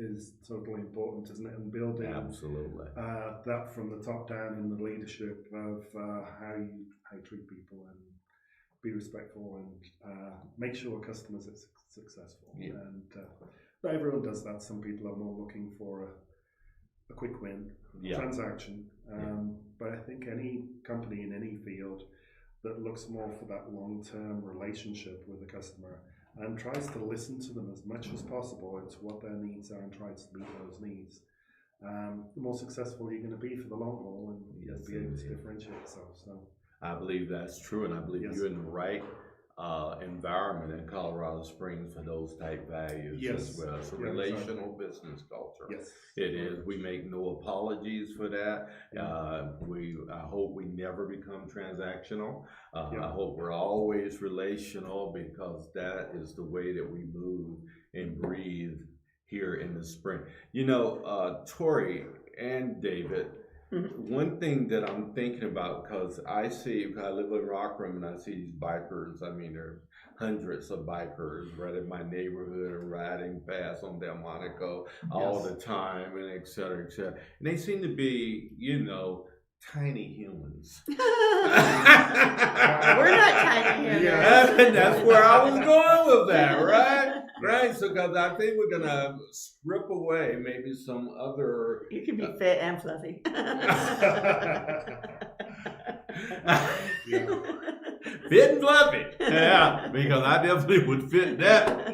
totally important, isn't it? And building that from the top down in the leadership of how you treat people and be respectful and make sure customers are successful. And not everyone does that. Some people are more looking for a quick win transaction. But I think any company in any field that looks more for that long-term relationship with the customer and tries to listen to them as much as possible and to what their needs are and tries to meet those needs, the more successful you're going to be for the long haul, and you'll be able to differentiate yourself. So I believe that's true, and I believe you're in the right environment in Colorado Springs for those type values as well. It's a relational business culture. Yes, it is. We make no apologies for that. I hope we never become transactional. I hope we're always relational, because that is the way that we move and breathe here in the spring. You know, Tori and David, one thing that I'm thinking about, because I live in Rockram and I see these bikers. I mean, there are hundreds of bikers right in my neighborhood and riding past on Delmonico all the time, and et cetera, et cetera. And they seem to be, you know, tiny humans. We're not tiny humans. And that's where I was going with that, right? Right, so because I think we're gonna strip away maybe some other. You can be fit and fluffy. Fit and fluffy, yeah, because I definitely would fit that,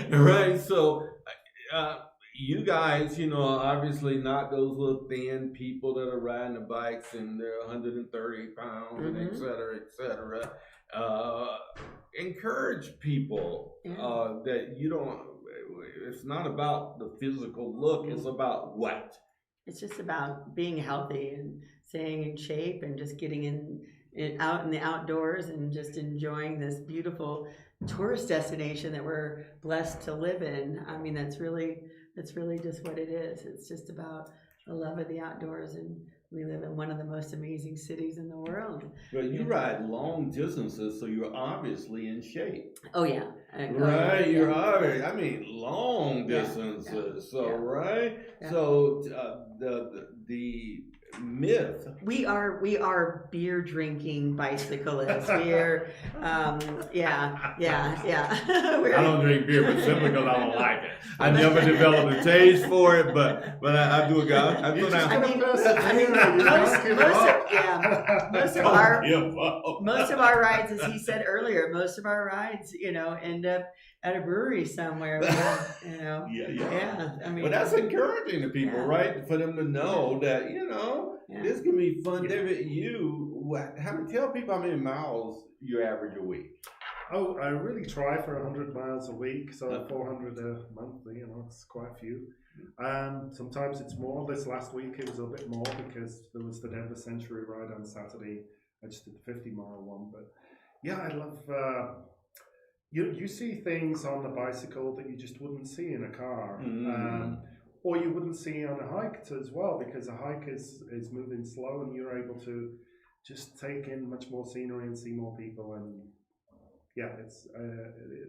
right. So, you guys, you know, obviously not those little thin people that are riding the bikes and they're 130 pounds and et cetera. Encourage people that you don't, it's not about the physical look, it's about what? It's just about being healthy and staying in shape and just getting out in the outdoors and just enjoying this beautiful tourist destination that we're blessed to live in. I mean, that's really just what it is. It's just about the love of the outdoors, and we live in one of the most amazing cities in the world. But you ride long distances, so you're obviously in shape. Oh yeah. Right, you're obviously, I mean, long distances. Right? Yeah. So the myth. We are beer drinking bicyclists. We're I don't drink beer, but simply because I don't like it. I never developed a taste for it, but I do a guy. Most of our rides, as he said earlier, you know, end up at a brewery somewhere. You know. Yeah. I mean, but that's encouraging to people, right? For them to know that, you know, this can be fun. David, tell people how many miles you average a week. Oh, I really try for 100 miles a week, so 400 a month. You know, it's quite a few. Sometimes it's more. This last week it was a bit more because there was the Denver Century ride on Saturday. I just did the 50-mile one, but yeah, I love. You see things on the bicycle that you just wouldn't see in a car, or you wouldn't see on a hike as well, because a hike is moving slow and you're able to just take in much more scenery and see more people, and it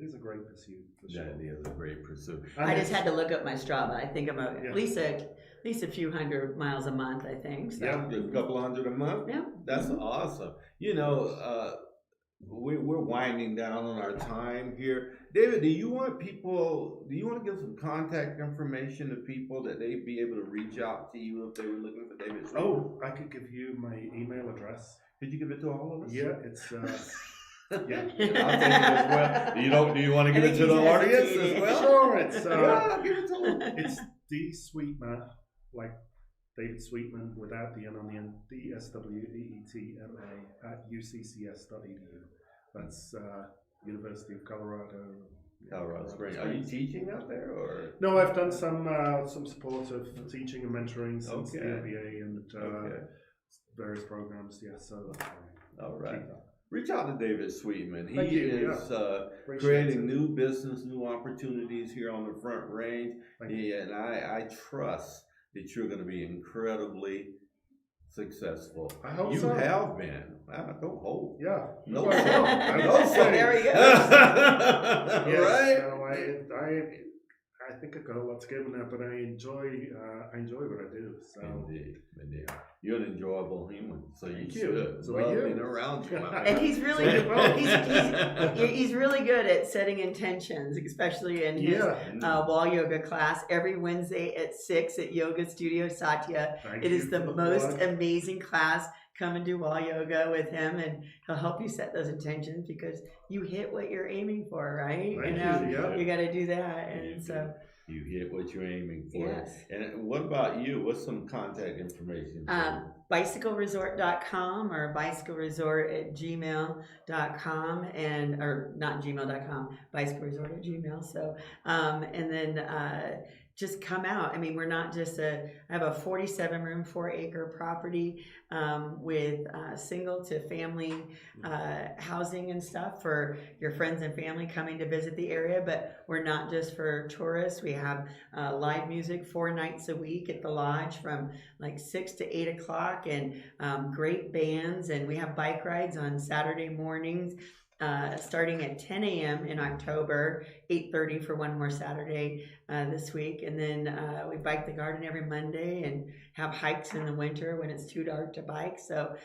is a great pursuit. For sure. That is a great pursuit. I just had to look up my Strava. I think I'm at least a few hundred miles a month, I think. So. Yeah, a couple hundred a month. Yeah, that's awesome. You know, we're winding down on our time here. David, do you want to give some contact information to people that they'd be able to reach out to you if they were looking for David? Oh, I could give you my email address. Could you give it to all of us? Yeah, it's I'll take it as well. Do you want to give it to the audience as well? Sure, it's give it to them. It's D Sweetman, like David Sweetman without the N on the end, DSWEETMA @uccs.edu. That's University of Colorado Springs. Are you teaching out there, or? No, I've done some support of teaching and mentoring since the MBA and various programs. So all right. Reach out to David Sweetman. He is creating new business, new opportunities here on the Front Range. And I trust that you're going to be incredibly successful. I hope you so. have been. I don't hope. Yeah. No, I don't say. There we go. Right? So I think I got a lot to give now, but I enjoy what I do. So. Indeed. You're an enjoyable human, so you should. So are you. Being around you. And he's really he's really good at setting intentions, especially in his wall yoga class every Wednesday at 6 at Yoga Studio Satya. It is the most amazing class. come and do wall yoga with him, and he'll help you set those intentions because you hit what you're aiming for, right? Thank you you. got to do that, and so. You hit what you're aiming for. Yes. And what about you? What's some contact information? Bicycleresort.com or bicycleresort@gmail.com, and or not gmail.com, bicycleresort@gmail. So and then just come out. I mean, we're not just I have a 47 room, 4-acre property with single to family housing and stuff for your friends and family coming to visit the area. But we're not just for tourists. We have live music 4 nights a week at the lodge from like 6 to 8 o'clock, and great bands. And we have bike rides on Saturday mornings. Starting at 10 a.m. in October, 8:30 for one more Saturday this week. And then we bike the garden every Monday and have hikes in the winter when it's too dark to bike. So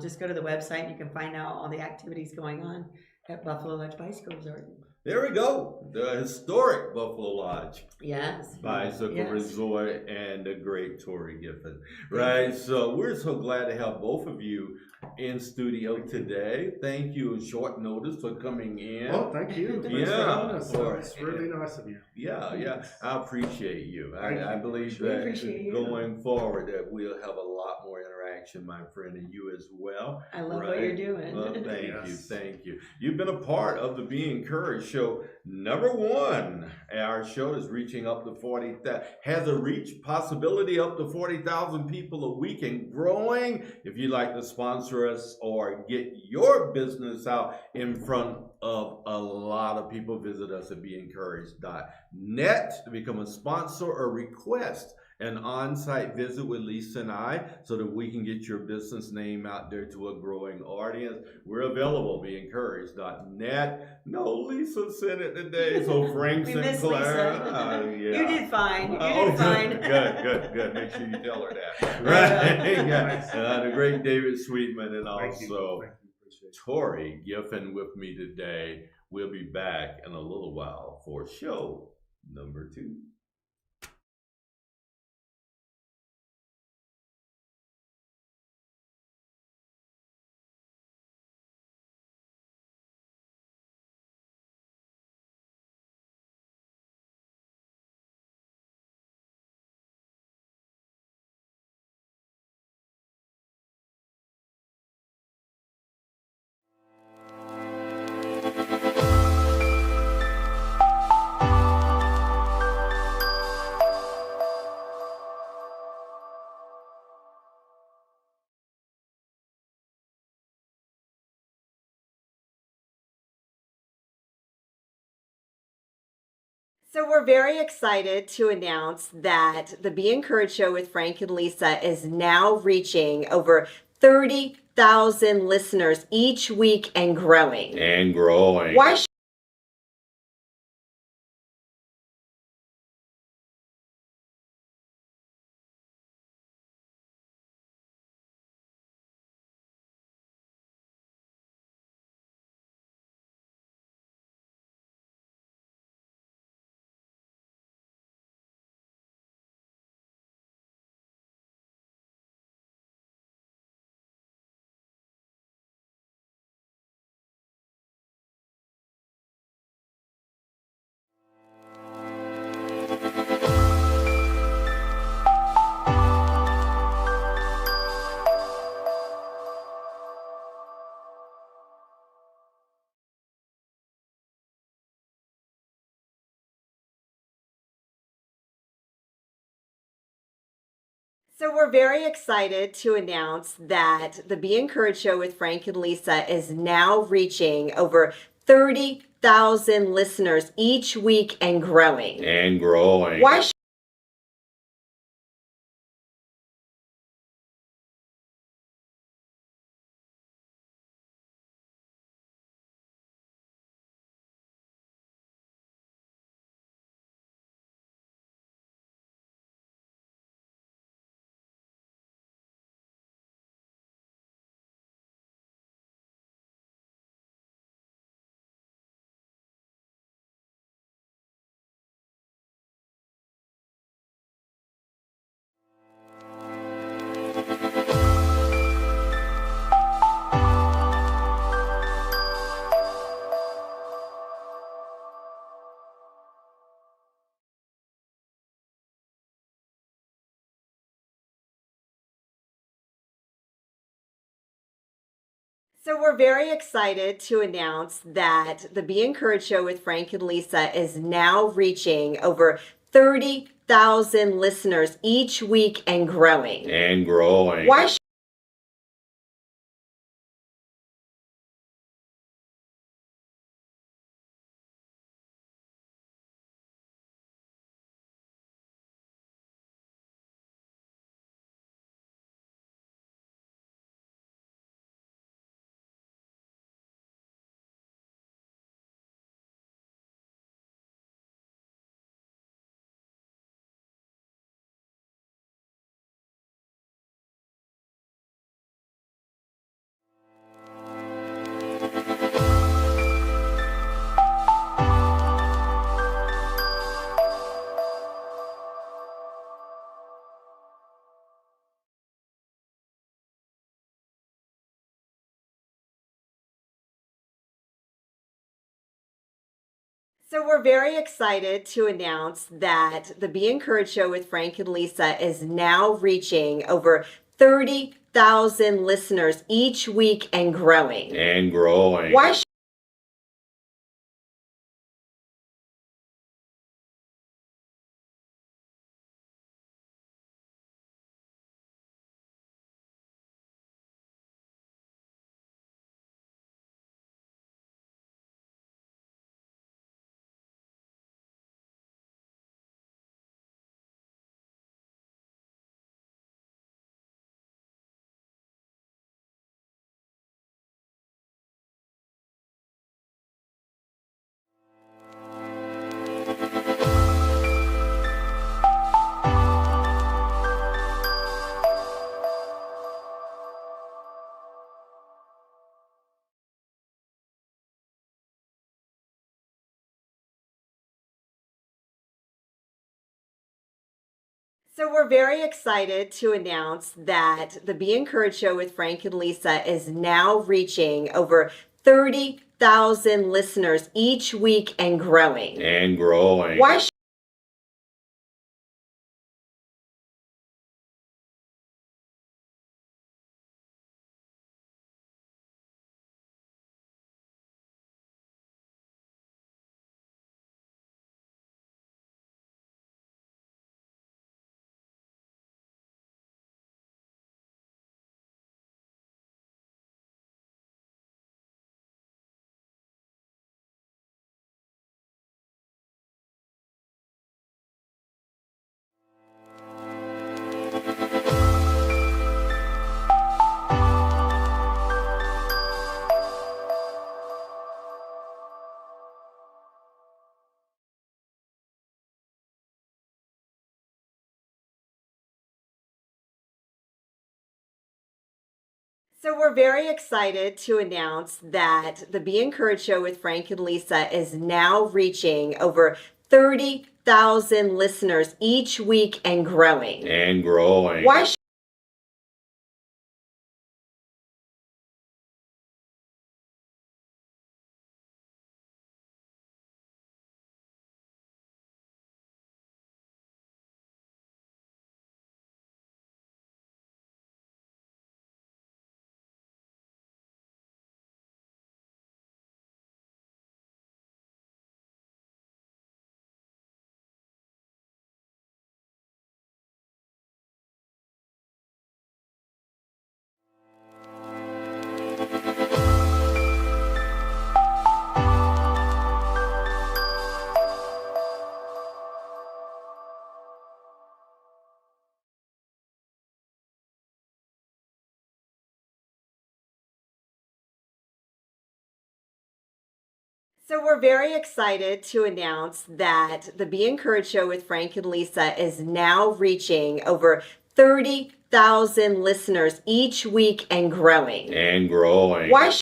just go to the website and you can find out all the activities going on at Buffalo Lodge Bicycle Resort. There we go. The historic Buffalo Lodge Yes. Bicycle Resort and the great Tori Giffen. Right. So we're so glad to have both of you in studio today. Thank you on short notice for coming in. Oh, thank you. Thanks for having us. It's really nice of you. Yeah. I appreciate you. I believe that going forward that we'll have a lot more interaction, my friend, and you as well. I love what you're doing. Well, thank you. You've been a part of the Be Encouraged show. Number one, our show is reaching up to 40,000, has a reach possibility up to 40,000 people a week and growing. If you'd like to sponsor us or get your business out in front of a lot of people, visit us at beencouraged.net to become a sponsor or request an on-site visit with Lisa and I so that we can get your business name out there to a growing audience. We're available, beencouraged.net. No, Lisa sent it today, so Frank Sinclair. You did fine. You did fine. Good. Make sure you tell her that. Right? The great David Sweetman and also Tori Giffen with me today. We'll be back in a little while for show number 2. So we're very excited to announce that the Be Encouraged show with Frank and Lisa is now reaching over 30,000 listeners each week and growing. Why So we're very excited to announce that the Be Encouraged show with Frank and Lisa is now reaching over 30,000 listeners each week and growing. Why So we're very excited to announce that the Be Encouraged Show with Frank and Lisa is now reaching over 30,000 listeners each week and growing. And growing. Why So we're very excited to announce that the Be Encouraged Show with Frank and Lisa is now reaching over 30,000 listeners each week and growing. And growing. Why So we're very excited to announce that the Be Encouraged Show with Frank and Lisa is now reaching over 30,000 listeners each week and growing. And growing. Why So we're very excited to announce that the Be Encouraged Show with Frank and Lisa is now reaching over 30,000 listeners each week and growing. And growing. Why So we're very excited to announce that the Be Encouraged Show with Frank and Lisa is now reaching over 30,000 listeners each week and growing. And growing. Why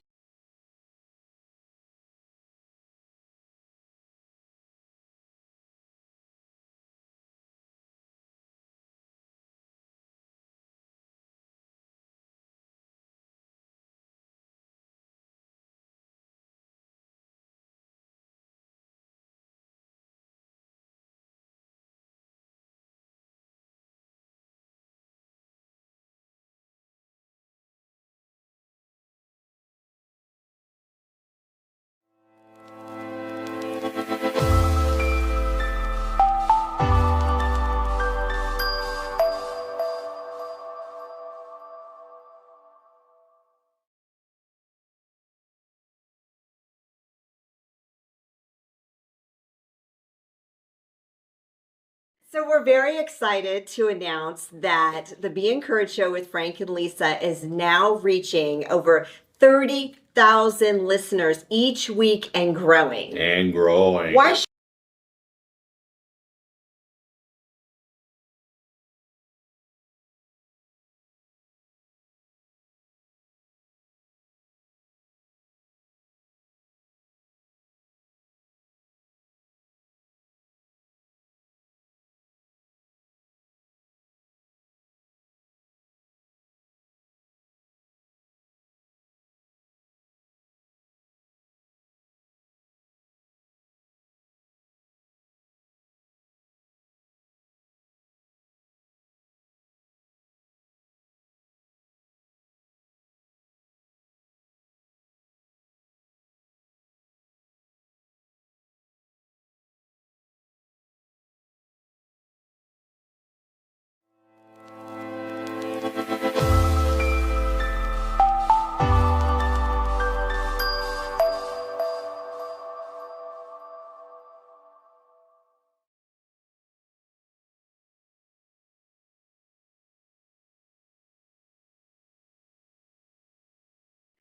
So we're very excited to announce that the Be Encouraged show with Frank and Lisa is now reaching over 30,000 listeners each week and growing. And growing. Why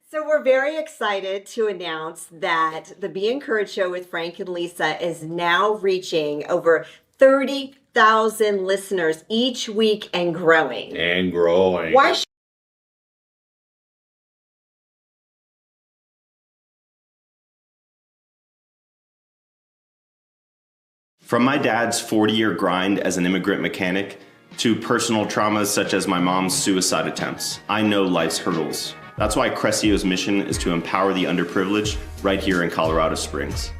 So we're very excited to announce that the Be Encouraged show with Frank and Lisa is now reaching over 30,000 listeners each week and growing. And growing. Why From my dad's 40-year grind as an immigrant mechanic to personal traumas such as my mom's suicide attempts, I know life's hurdles. That's why Cressio's mission is to empower the underprivileged right here in Colorado Springs.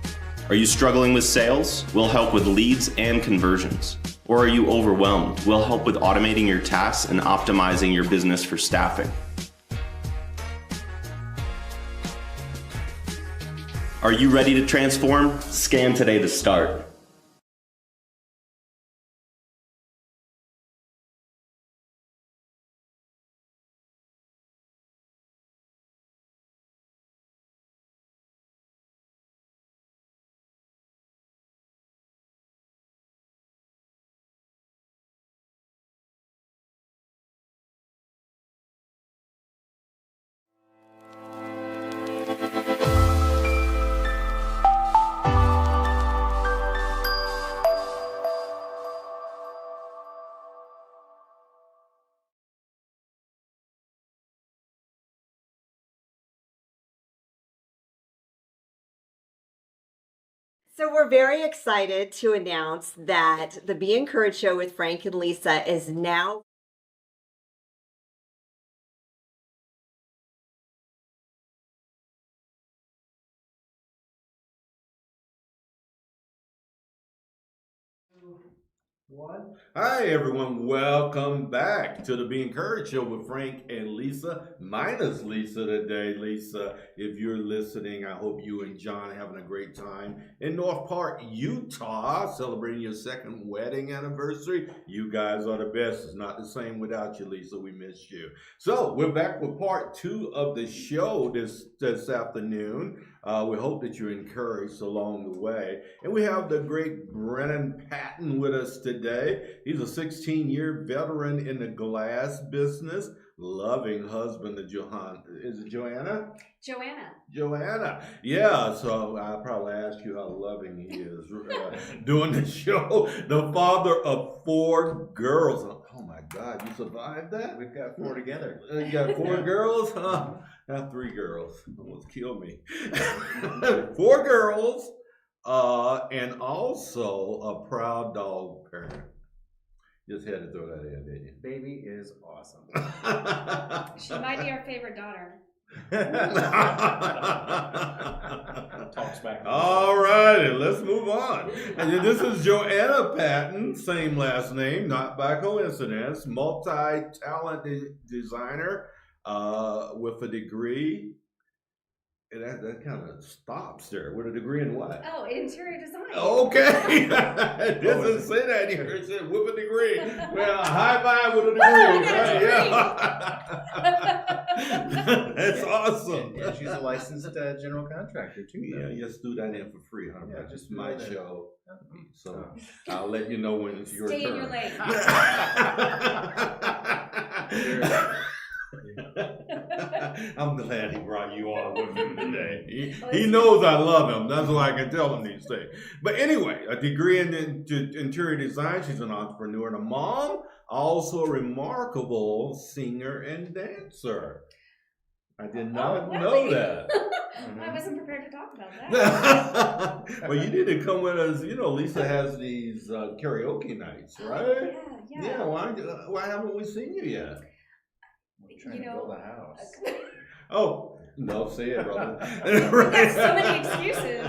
Are you struggling with sales? We'll help with leads and conversions. Or are you overwhelmed? We'll help with automating your tasks and optimizing your business for staffing. Are you ready to transform? Scan today to start. So we're very excited to announce that the Be Encouraged show with Frank and Lisa is now One. Hi everyone, welcome back to the Be Encouraged show with Frank and Lisa, minus Lisa today. Lisa, if you're listening, I hope you and John are having a great time in North Park, Utah, celebrating your second wedding anniversary. You guys are the best. It's not the same without you, Lisa. We miss you. So we're back with part 2 of the show this afternoon. We hope that you're encouraged along the way. And we have the great Brennan Patten with us today. He's a 16-year veteran in the glass business, loving husband of Johanna. Is it Johanna? Johanna. Yeah, so I'll probably ask you how loving he is doing the show. The father of 4 girls. Oh my God, you survived that? We've got 4 together. You got 4 girls? Huh? Not 3 girls. Almost killed me. 4 girls, and also a proud dog parent. Just had to throw that in, didn't you? Baby is awesome. She might be our favorite daughter. Talk smack. All righty, let's move on. And then this is Johanna Patten, same last name, not by coincidence, multi-talented designer with a degree That kind of stops there. With a degree in what? Oh, interior design. Okay. It doesn't say that here. It said with a degree. Well, a high five with a degree. Right? Yeah. That's awesome. And she's a licensed general contractor too. Yeah, just do that in for free, huh? Yeah, Just just my do that. show. So I'll let you know when it's your Stay turn. in your lane. I'm glad he brought you on with him today. He knows I love him. That's why I can tell him these things. But anyway, a degree in interior design. She's an entrepreneur and a mom. Also a remarkable singer and dancer. I did not know that. I wasn't prepared to talk about that. Well, you need to come with us. You know, Lisa has these karaoke nights, right? Yeah. Yeah. Why haven't we seen you yet? Trying to build a house. Oh, no, say it, brother. We got so many excuses.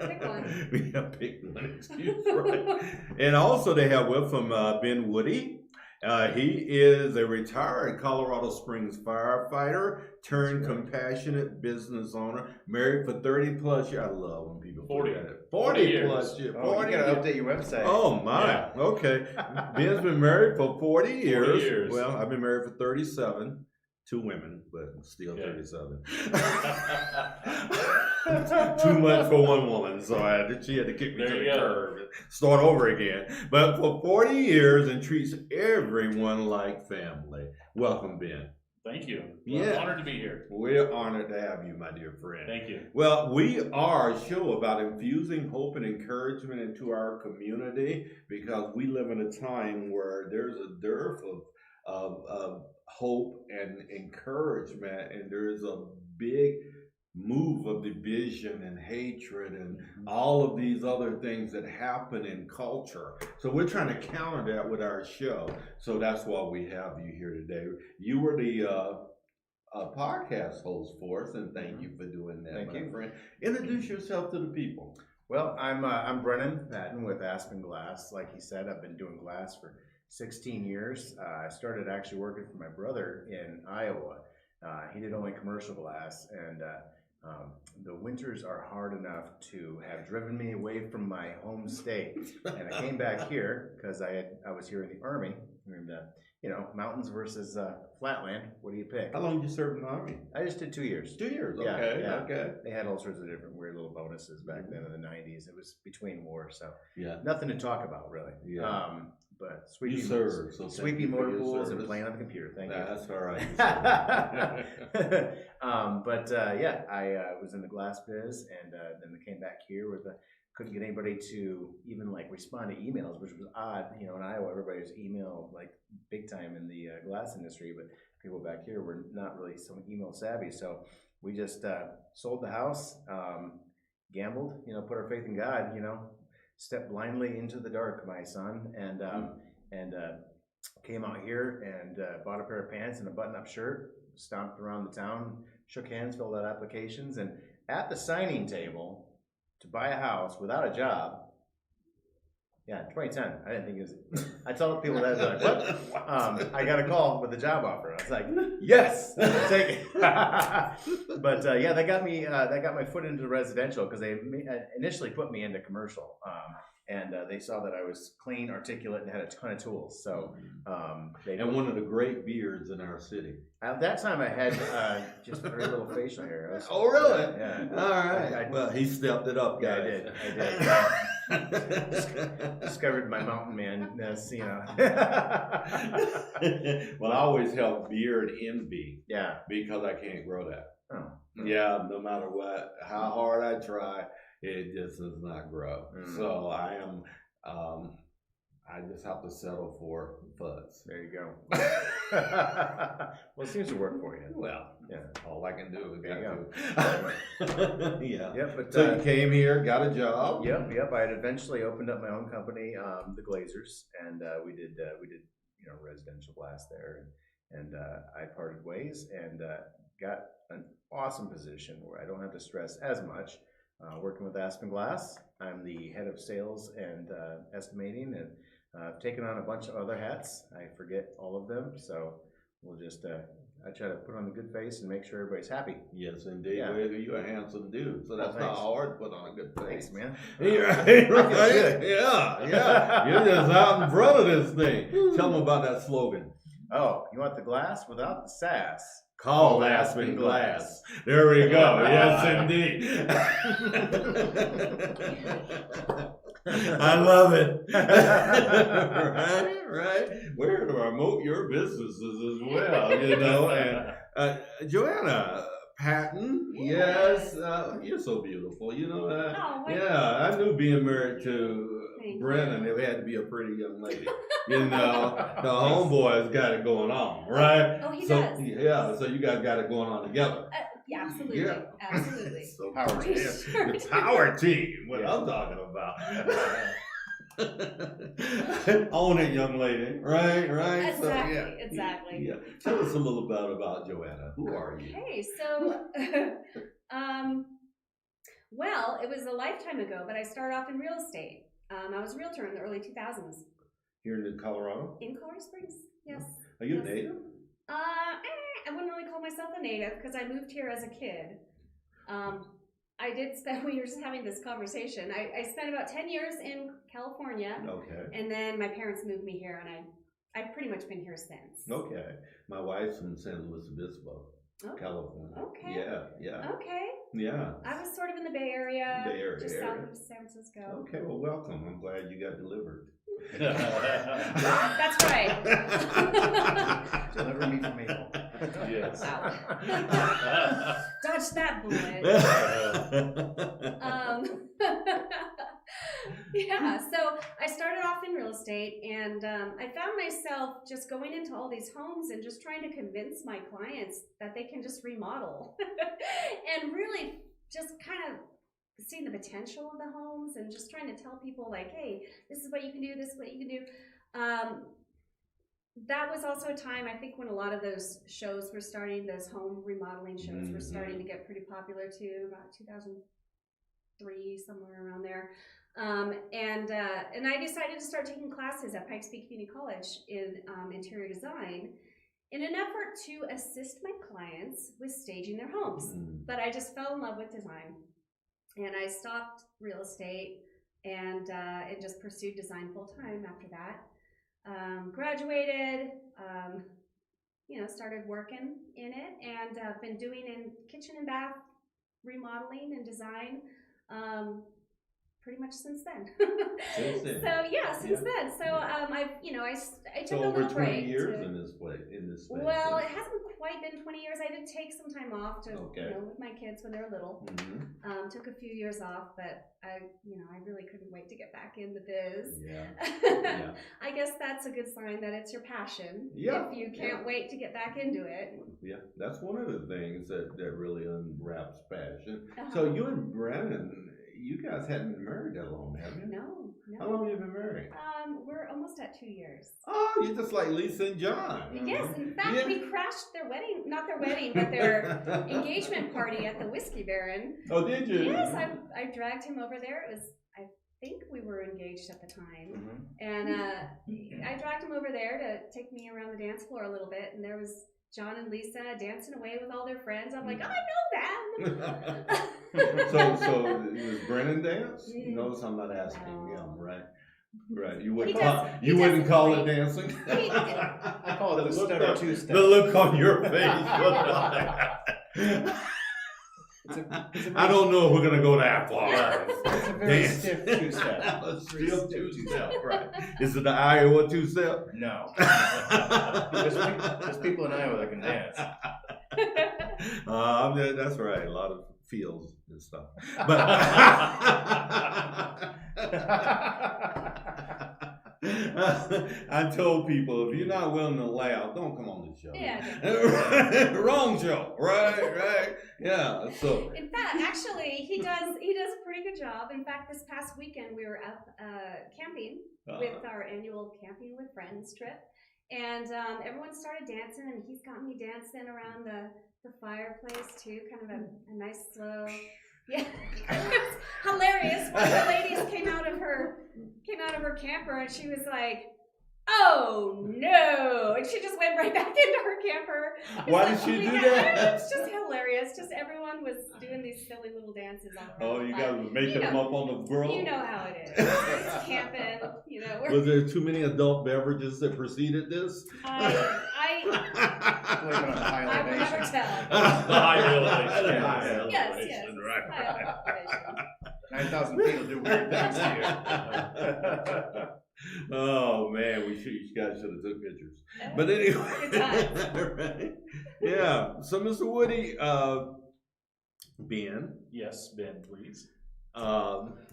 Pick one. We have pick one excuse, right? And also they have with them Ben Woody. He is a retired Colorado Springs firefighter turned compassionate business owner, married for 30 plus years. I love when people 40. put that. 40 plus years. Oh, 40 you gotta years. update your website. Oh my, Yeah. okay. Ben's been married for 40 years. 40 years. Well, I've been married for 37. 2 women, but still Yeah. 37. Too much for one woman, so she had to kick me There to you the go. curb and start over again. But for 40 years and treats everyone like family. Welcome, Ben. Thank you. Yeah. Honored to be here. We're honored to have you, my dear friend. Thank you. Well, we are a show about infusing hope and encouragement into our community because we live in a time where there's a dearth of hope and encouragement, and there's a big move of division and hatred and all of these other things that happen in culture. So we're trying to counter that with our show. So that's why we have you here today. You were the podcast host for us, and thank you for doing that. Thank my you. friend. Introduce yourself to the people. Well, I'm Brennan Patten with Aspen Glass. Like he said, I've been doing glass for 16 years. I started actually working for my brother in Iowa. He did only commercial glass, and the winters are hard enough to have driven me away from my home state. And I came back here because I was here in the Army, and mountains versus flatland. What do you pick? How long did you serve in the Army? I just did 2 years. 2 years. Yeah, Okay. yeah. Okay. They had all sorts of different weird little bonuses back then in the 90s. It was between wars, so Yeah. nothing to talk about really. Yeah. But You sweeping, served. So thank sweeping you for motor your pools and service. playing on the computer. Thank you. That's all right. I was in the glass biz, and then I came back here with couldn't get anybody to even respond to emails, which was odd. In Iowa, everybody was email big time in the glass industry, but people back here were not really so email savvy. So we just sold the house, gambled, put our faith in God, stepped blindly into the dark, my son, and came out here and bought a pair of pants and a button-up shirt, stomped around the town, shook hands, filled out applications, and at the signing table to buy a house without a job. Yeah, 2010. I didn't think it was. I tell people that, they're like, what? I got a call with a job offer. I was like, yes, I'll take it. But that got me. That got my foot into residential because they initially put me into commercial. And they saw that I was clean, articulate, and had a ton of tools. So And one of the great beards in our city. at that time I had just very little facial hair. Oh, really? Yeah. All right. I- well, he stepped it up, Yeah, guys. I did. Discovered my mountain man-ness, Well, I always have beard envy Yeah. because I can't grow that. Oh. Yeah, no matter what, how hard I try, it just does not grow. Mm. So I am, I just have to settle for fuzz. There you go. Well, it seems to work for you. Well, Yeah. all I can do is There you got to. Yeah. Yep, but So you came here, got a job. Yep. I had eventually opened up my own company, the Glazers, and we did residential glass there, and I parted ways and got an awesome position where I don't have to stress as much. Working with Aspen Glass, I'm the head of sales and estimating, and I've taken on a bunch of other hats. I forget all of them, so we'll just I try to put on a good face and make sure everybody's happy. Yes, indeed. Yeah. Well, you're a handsome dude, so that's not thanks. hard to put on a good face. Thanks, man. Right, good. right? Yeah. You're just out in front of this thing. Tell them about that slogan. Oh, you want the glass without the sass? Call Aspen Glass. There we go. Yes, indeed. I love it. right. We're to promote your businesses as well, you know. And Johanna Patten, yes, you're so beautiful. You know that. Oh, Yeah, I knew being married to Thank Brennan, it had to be a pretty young lady. You know, the homeboy's got it going on, right? Oh, he so, does. Yeah, so you guys got it going on together. Yeah, absolutely. Yeah. Absolutely. So Power team. The power team, what Yeah. I'm talking about. Own it, young lady. Right. Exactly, exactly. Yeah. Tell us a little bit about Johanna. Who are you? Okay, so, well, it was a lifetime ago, but I started off in real estate. I was a realtor in the early 2000s Here in Colorado? in Colorado Springs. Yes. Are you Yes. native? I wouldn't really call myself a native because I moved here as a kid. I did spend, we were just having this conversation. I spent about 10 years in California, Okay. and then my parents moved me here, and I've pretty much been here since. Okay. My wife's from San Luis Obispo, Oh, California. okay. Yeah. Okay. Yeah. I was sort of in the Bay Area, Bay Area just south area. of San Francisco. Okay, well, welcome. I'm glad you got delivered. That's right. Deliver me from Maple. Yes. Wow. Dodge that bullet. Yeah, so I started off in real estate, and I found myself just going into all these homes and just trying to convince my clients that they can just remodel and really just kind of seeing the potential of the homes and just trying to tell people like, hey, this is what you can do, this is what you can do. That was also a time, I think, when a lot of those shows were starting, those home remodeling shows were starting to get pretty popular too, about 2003, somewhere around there. And I decided to start taking classes at Pikes Peak Community College in interior design in an effort to assist my clients with staging their homes. But I just fell in love with design, and I stopped real estate and just pursued design full time after that. Graduated, started working in it, and been doing in kitchen and bath remodeling and design pretty much since then. Since then. So yeah, since then. So I took So a over little 20 break. years in this place. Well, it hasn't quite been 20 years. I did take some time off to, Okay. with my kids when they were little. Took a few years off, but I really couldn't wait to get back in the biz. Yeah. I guess that's a good sign that it's your passion. Yeah. If you can't wait to get back into it. Yeah, that's one of the things that really unwraps passion. Uh-huh. So you and Brennan, you guys hadn't been married that long, have you? No. How long have you been married? We're almost at 2 years. Oh, you're just like Lisa and John. Yes, in fact, Yeah. we crashed their wedding, not their wedding, but their engagement party at the Whiskey Baron. Oh, did you? Yes, I dragged him over there. It was, I think we were engaged at the time. And I dragged him over there to take me around the dance floor a little bit, and there was John and Lisa dancing away with all their friends. I'm like, I know them. So was Brennan dance? Notice I'm not asking him, right? Right. You wouldn't call it dancing? I call it a stutter two-step. The look on your face. I don't know if we're gonna go that far. It's a very Dance. stiff two-step. A stiff two-step, right? Is it the Iowa two-step? No. There's people in Iowa that can dance. That's right. A lot of fields and stuff. But I told people, if you're not willing to laugh, don't come on the show. Yeah. Wrong show. Right. Yeah. So. In fact, actually, he does a pretty good job. In fact, this past weekend we were up camping with our annual Camping with Friends trip, and everyone started dancing, and he's got me dancing around the fireplace too, kind of a nice slow. Yeah, it's hilarious. One of the ladies came out of her camper, and she was like, oh no, and she just went right back into her camper. Why did she do that? It's just hilarious. Just everyone was doing these silly little dances all around. Oh, you the guys fire. were making them up on the grill? You know how it is. It's camping, you know. Was there too many adult beverages that preceded this? I Blame it on the high will never elevation. tell. The high elevation. The Yeah. high Yes, elevation, yes. right. High elevation. 9,000 feet will do weird things to Oh man, you guys should have took pictures. But Good anyway, times. right? Yeah. So, Mr. Woody, Ben, Yes, Ben, please.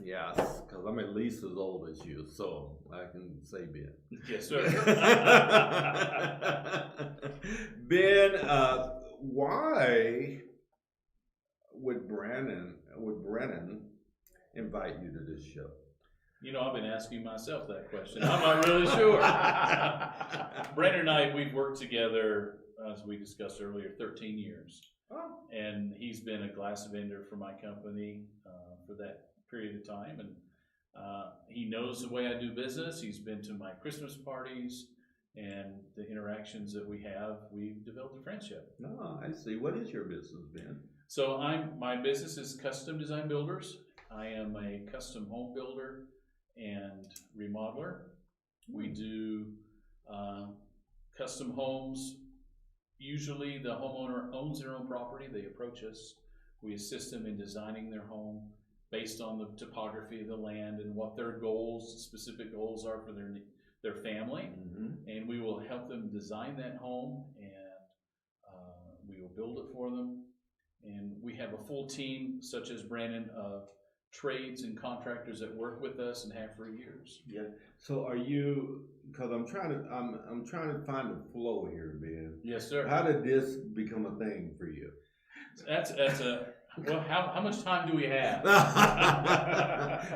yes, because I'm at least as old as you, so I can say Ben. Yes, sir. Ben, why would Brennan invite you to this show? You know, I've been asking myself that question. I'm not really sure. Brennan and I, we've worked together, as we discussed earlier, 13 years. Oh. And he's been a glass vendor for my company for that period of time. And he knows the way I do business. He's been to my Christmas parties and the interactions that we have. We've developed a friendship. Oh, I see. What is your business, Ben? So my business is custom design builders. I am a custom home builder and remodeler. We do custom homes. Usually the homeowner owns their own property. They approach us. We assist them in designing their home based on the topography of the land and what their goals, specific goals are for their family. Mm-hmm. And we will help them design that home, and we will build it for them. And we have a full team, such as Brennan, of trades and contractors that work with us and have for years. Yeah. So are you? Because I'm trying to find the flow here, Ben. Yes, sir. How did this become a thing for you? That's a well. How much time do we have?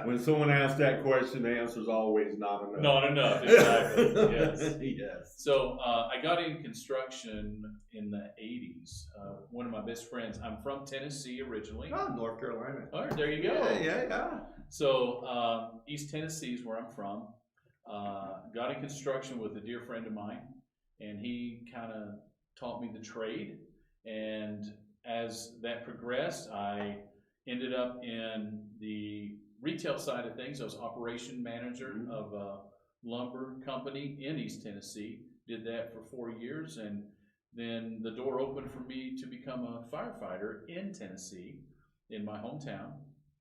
When someone asks that question, the answer is always not enough. Not enough. Exactly. Yes. Yes. So I got in construction in the 80s. One of my best friends. I'm from Tennessee originally. Oh, North Carolina. Oh, there you go. Yeah. So East Tennessee is where I'm from. Got in construction with a dear friend of mine, and he kind of taught me the trade. And as that progressed, I ended up in the retail side of things. I was operation manager of a lumber company in East Tennessee. Did that for 4 years, and then the door opened for me to become a firefighter in Tennessee, in my hometown.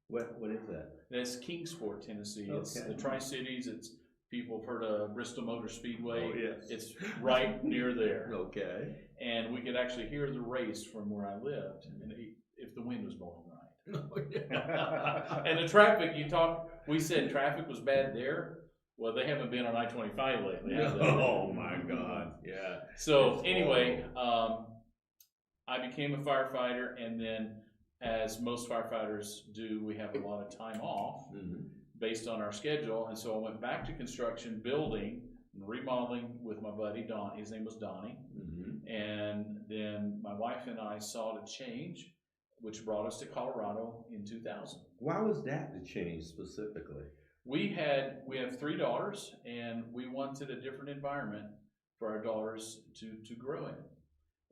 What is that? That's Kingsport, Tennessee. Okay. It's the Tri-Cities. It's people have heard of Bristol Motor Speedway. Oh, yes. It's right near there. Okay. And we could actually hear the race from where I lived, and if the wind was blowing right. And the traffic, we said traffic was bad there. Well, they haven't been on I-25 lately, have they? Oh my God. Yeah. So It's anyway, I became a firefighter, and then as most firefighters do, we have a lot of time off based on our schedule. And so I went back to construction, building and remodeling with my buddy Don. His name was Donnie. And then my wife and I saw the change, which brought us to Colorado in 2000. Why was that the change specifically? We have 3 daughters, and we wanted a different environment for our daughters to grow in.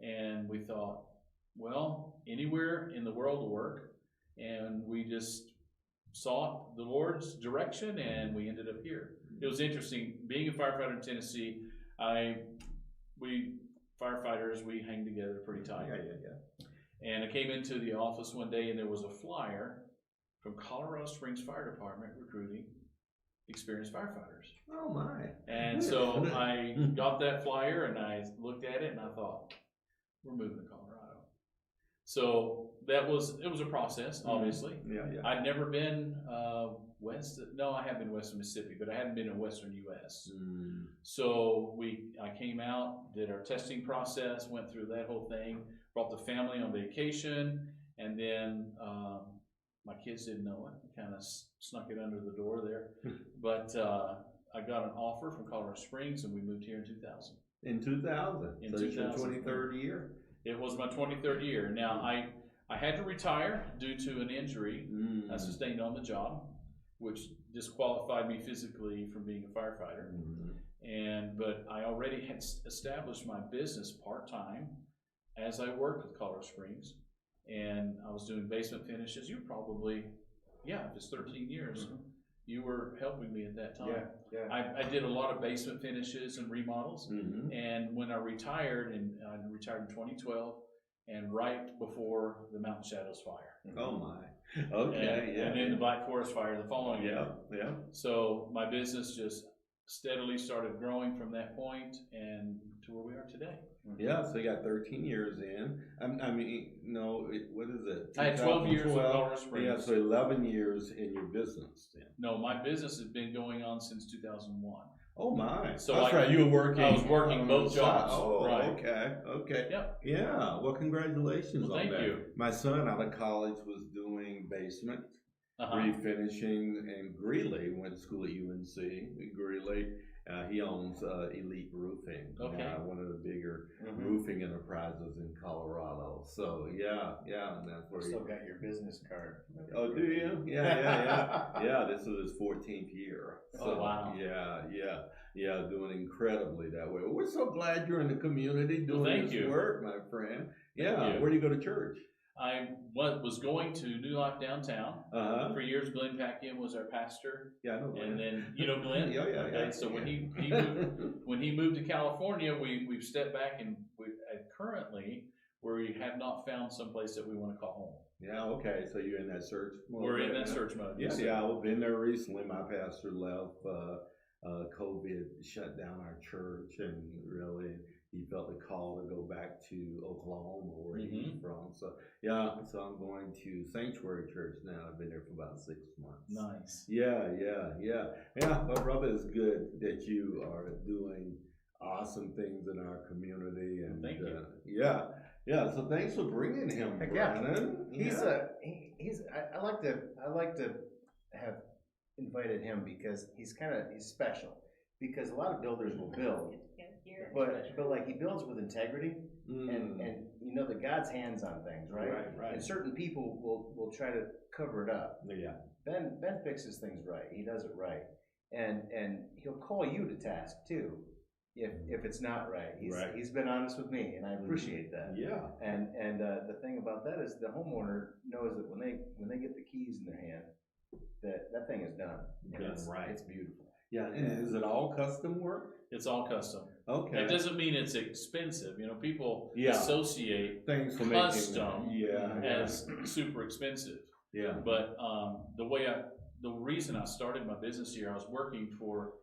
And we thought, well, anywhere in the world will work. And we just sought the Lord's direction, and we ended up here. It was interesting being a firefighter in Tennessee. We firefighters, we hang together pretty tight. Yeah. And I came into the office one day, and there was a flyer from Colorado Springs Fire Department recruiting experienced firefighters. Oh my. And so I got that flyer, and I looked at it, and I thought, we're moving to Colorado. So it was a process, obviously. Yeah. I'd never been I have been west of Mississippi, but I hadn't been in western U.S. So I came out, did our testing process, went through that whole thing, brought the family on vacation, and then my kids didn't know it. Kind of snuck it under the door there. But I got an offer from Colorado Springs, and we moved here in 2000. In 2000. In so it's your 2000. 23rd year. It was my 23rd year. Now, I had to retire due to an injury I sustained on the job, which disqualified me physically from being a firefighter. But I already had established my business part-time as I worked with Colorado Springs, and I was doing basement finishes. You probably, if it's 13 years, you were helping me at that time. I did a lot of basement finishes and remodels, and when I retired, I retired in 2012, and right before the Mountain Shadows fire. Oh my. Okay. And then the Black Forest fire the following year. Yeah. So my business just steadily started growing from that point and to where we are today. Yeah, so you got 13 years in. I mean, no, what is it? I had 12 years with Colorado Springs. Yeah, so 11 years in your business then. No, my business has been going on since 2001. Oh my! So that's right. You were working. I was working both jobs. Oh, right. Okay. Yep. Yeah. Well, congratulations Well, on thank that. you. My son out of college was doing basement refinishing in Greeley. Went to school at UNC in Greeley. He owns Elite Roofing. Okay. One of the bigger roofing enterprises in Colorado. So yeah, and that's where. Still got your business card. Oh, do you? Yeah. This is his 14th year. So, oh wow. Yeah, doing incredibly that way. Well, we're so glad you're in the community doing this work, my friend. Yeah. Where do you go to church? I was going to New Life downtown. For years, Glenn Packiam was our pastor. Yeah, I know Glenn. And then, you know Glenn? Yeah. So when he moved to California, we've stepped back, and currently we have not found some place that we want to call home. Yeah, okay. So you're in that search mode. We're in that search mode. Yeah. I've been there recently. My pastor left. COVID shut down our church, and really he felt the call to go back to Oklahoma, where he's from. So I'm going to Sanctuary Church now. I've been there for about 6 months. Nice. Yeah. My brother, is good that you are doing awesome things in our community, and thank you. Yeah. So thanks for bringing him, Brennan. I like to have invited him because he's special, because a lot of builders will build, but like he builds with integrity, and you know that God's hands on things, right? And certain people will try to cover it up. Yeah. Ben fixes things right. He does it right, and he'll call you to task too if it's not right. He's been honest with me, and I appreciate that. Yeah. And the thing about that is the homeowner knows that when they get the keys in their hand, that thing is done. It's beautiful. Yeah, and is it all custom work? It's all custom. Okay. It doesn't mean it's expensive. You know, people associate things for custom as super expensive. Yeah. But the reason I started my business here, I was working for,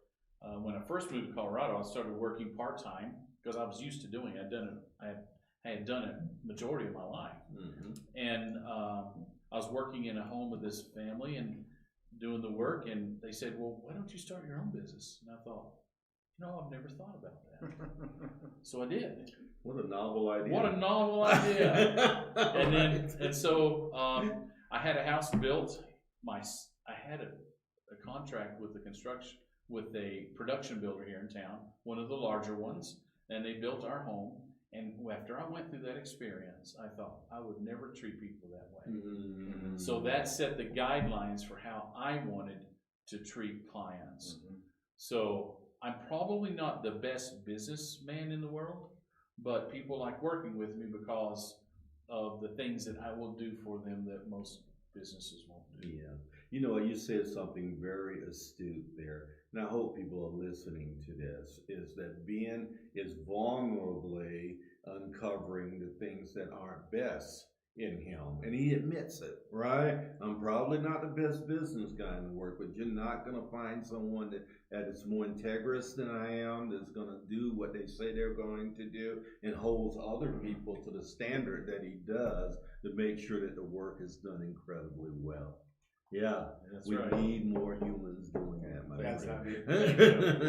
when I first moved to Colorado, I started working part-time because I was used to doing it. I had done it majority of my life. And I was working in a home with this family and doing the work, and they said, well, why don't you start your own business? And I thought, I've never thought about that. So I did. What a novel idea. And so I had a house built. I had a contract with with a production builder here in town, one of the larger ones, and they built our home. And after I went through that experience, I thought I would never treat people that way. So that set the guidelines for how I wanted to treat clients. So I'm probably not the best businessman in the world, but people like working with me because of the things that I will do for them that most businesses won't do. Yeah. You know, you said something very astute there, and I hope people are listening to this, is that Ben is vulnerably uncovering the things that aren't best in him, and he admits it, right? I'm probably not the best business guy in the world, but you're not going to find someone that is more integrous than I am, that's going to do what they say they're going to do, and holds other people to the standard that he does to make sure that the work is done incredibly well. Yeah, we need more humans doing that, my friend.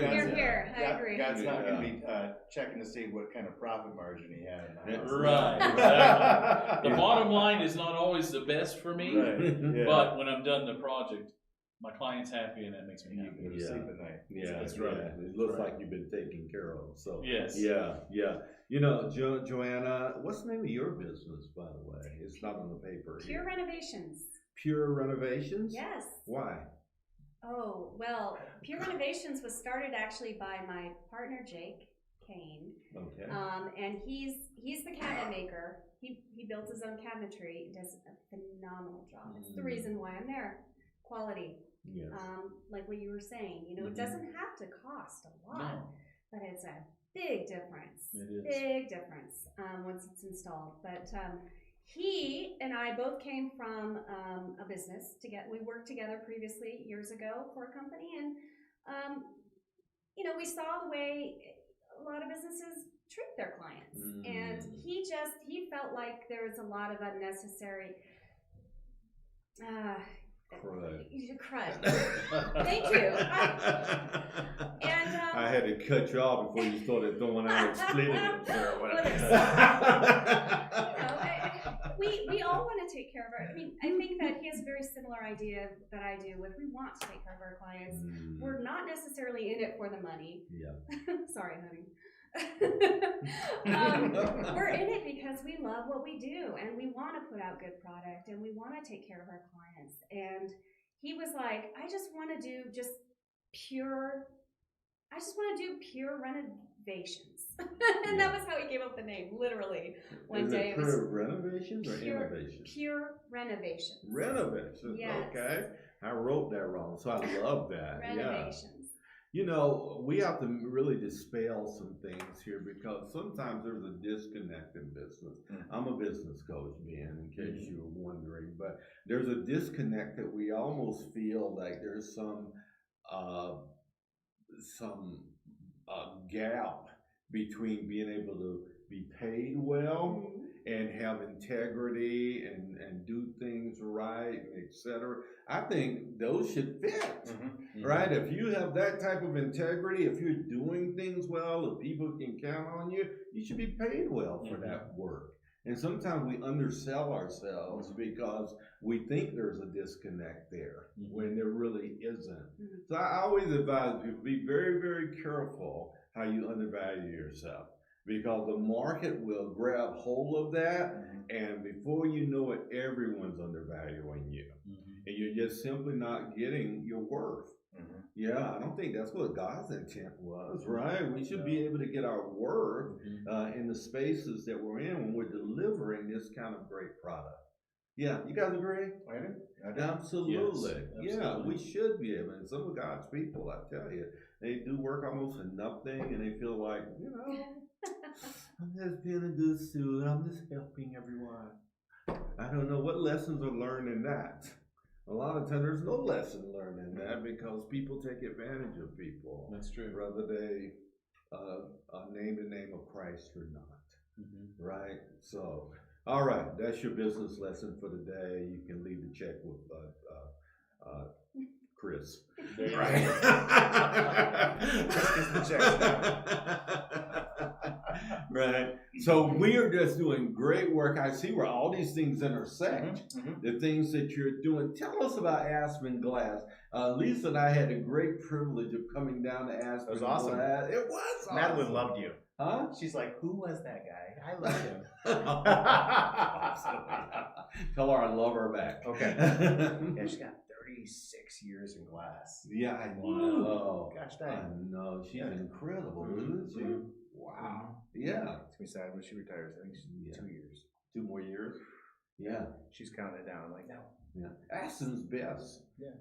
Here, I agree. God's not going to be checking to see what kind of profit margin he had. Right, exactly. The bottom line is not always the best for me, but when I'm done the project, my client's happy, and that makes me happy. You sleep at night. Yeah, that's right. It looks like you've been taken care of. So yes. Yeah. You know, Johanna, what's the name of your business, by the way? It's not on the paper. Pure Renovations. Pure Renovations? Yes. Why? Oh, well, Pure Renovations was started actually by my partner, Jake Kane. Okay. And he's the cabinet maker. He built his own cabinetry. He does a phenomenal job. It's the reason why I'm there. Quality. Yes. Like what you were saying, you know, it doesn't have to cost a lot, No. but it's a big difference. It is. Big difference once it's installed. But he and I both came from a business together. We worked together previously years ago for a company, and you know, we saw the way a lot of businesses treat their clients, and he felt like there was a lot of unnecessary crud. Thank you. I had to cut you off before you started throwing out expletives or whatever. We all want to take care of our. I mean, I think that he has a very similar idea that I do. With we want to take care of our clients. We're not necessarily in it for the money. Yeah. Sorry, honey. We're in it because we love what we do, and we want to put out good product, and we want to take care of our clients. And he was like, I just want to do pure renovations. And that was how he came up with the name, literally. One day it was pure renovations or innovations? Pure renovations. Renovations, Yes. Okay. I wrote that wrong, so I love that. Renovations. Yeah. You know, we have to really dispel some things here because sometimes there's a disconnect in business. I'm a business coach, Ben, in case you were wondering, but there's a disconnect that we almost feel like there's some gap between being able to be paid well and have integrity and do things right, etc. I think those should fit, right? If you have that type of integrity, if you're doing things well, if people can count on you, you should be paid well for that work. And sometimes we undersell ourselves because we think there's a disconnect there when there really isn't. So I always advise people, be very, very careful how you undervalue yourself, because the market will grab hold of that, and before you know it, everyone's undervaluing you. And you're just simply not getting your worth. Yeah, I don't think that's what God's intent was, right? We should be able to get our worth in the spaces that we're in when we're delivering this kind of great product. Yeah, you guys agree? I do. Absolutely. Yes, Yeah, absolutely. we should be able. And some of God's people, I tell you, they do work almost for nothing, and they feel like, you know, I'm just being a good student. I'm just helping everyone. I don't know what lessons are learned in that. A lot of times there's no lesson learned in that because people take advantage of people. That's true. Whether they name the name of Christ or not. Right? So, all right, that's your business lesson for the day. You can leave the check with Chris. Right? Chris gets the checks now. Right. So we are just doing great work. I see where all these things intersect. The things that you're doing. Tell us about Aspen Glass. Lisa and I had a great privilege of coming down to Aspen. It was awesome. Glass. It was awesome. Madeline loved you. Huh? She's like, who was that guy? I love him. Tell her I love her back. Okay. Yeah, she's got 36 years in glass. Yeah, I know. Gosh I dang. know. She's incredible, isn't she? Wow. Yeah. It's gonna be sad when she retires. I think she's 2 years. 2 more years? Yeah. She's counting it down. I'm like, no. Yeah. Aspen's best. Yeah.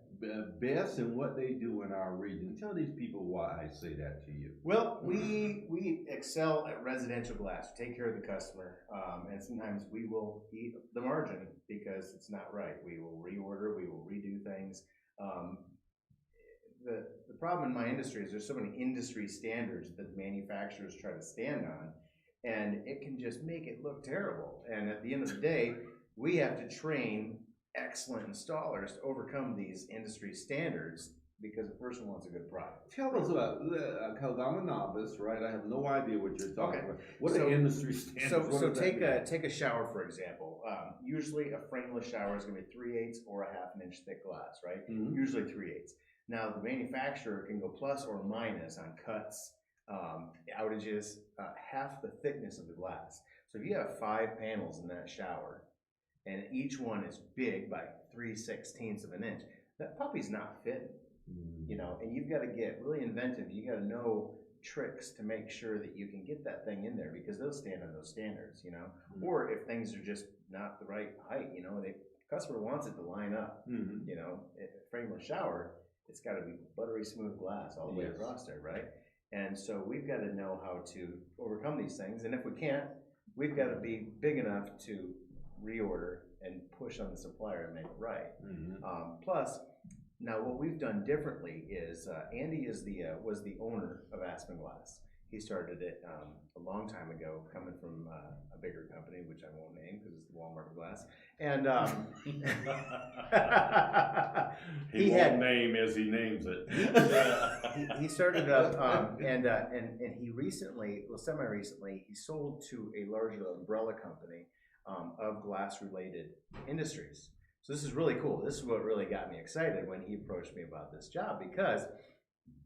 Best in what they do in our region. Tell these people why I say that to you. Well, we excel at residential glass. We take care of the customer, and sometimes we will eat the margin because it's not right. We will reorder, we will redo things. The problem in my industry is there's so many industry standards that manufacturers try to stand on, and it can just make it look terrible. And at the end of the day, we have to train excellent installers to overcome these industry standards because a person wants a good product. Tell us about, because I'm a novice, right? I have no idea what you're talking about. What So- are industry standards? What So does that mean? take a shower, for example. Usually a frameless shower is going to be 3/8 or a 1/2 inch thick glass, right? Usually 3/8. Now the manufacturer can go plus or minus on cuts, outages, half the thickness of the glass. So if you have 5 panels in that shower, and each one is big by 3/16 of an inch, that puppy's not fitting. you know, and you've got to get really inventive. You got to know tricks to make sure that you can get that thing in there because they'll stand on those standards, you know. Or if things are just not the right height, you know, the customer wants it to line up. You know, frameless shower, it's got to be buttery smooth glass all the way across there, right? And so we've got to know how to overcome these things. And if we can't, we've got to be big enough to reorder and push on the supplier and make it right. Plus, now what we've done differently is Andy was the owner of Aspen Glass. He started it a long time ago, coming from a bigger company, which I won't name because it's the Walmart of glass. And he won't name as he names it. he started up, and he recently, well, semi-recently, he sold to a larger umbrella company of glass-related industries. So this is really cool. This is what really got me excited when he approached me about this job, because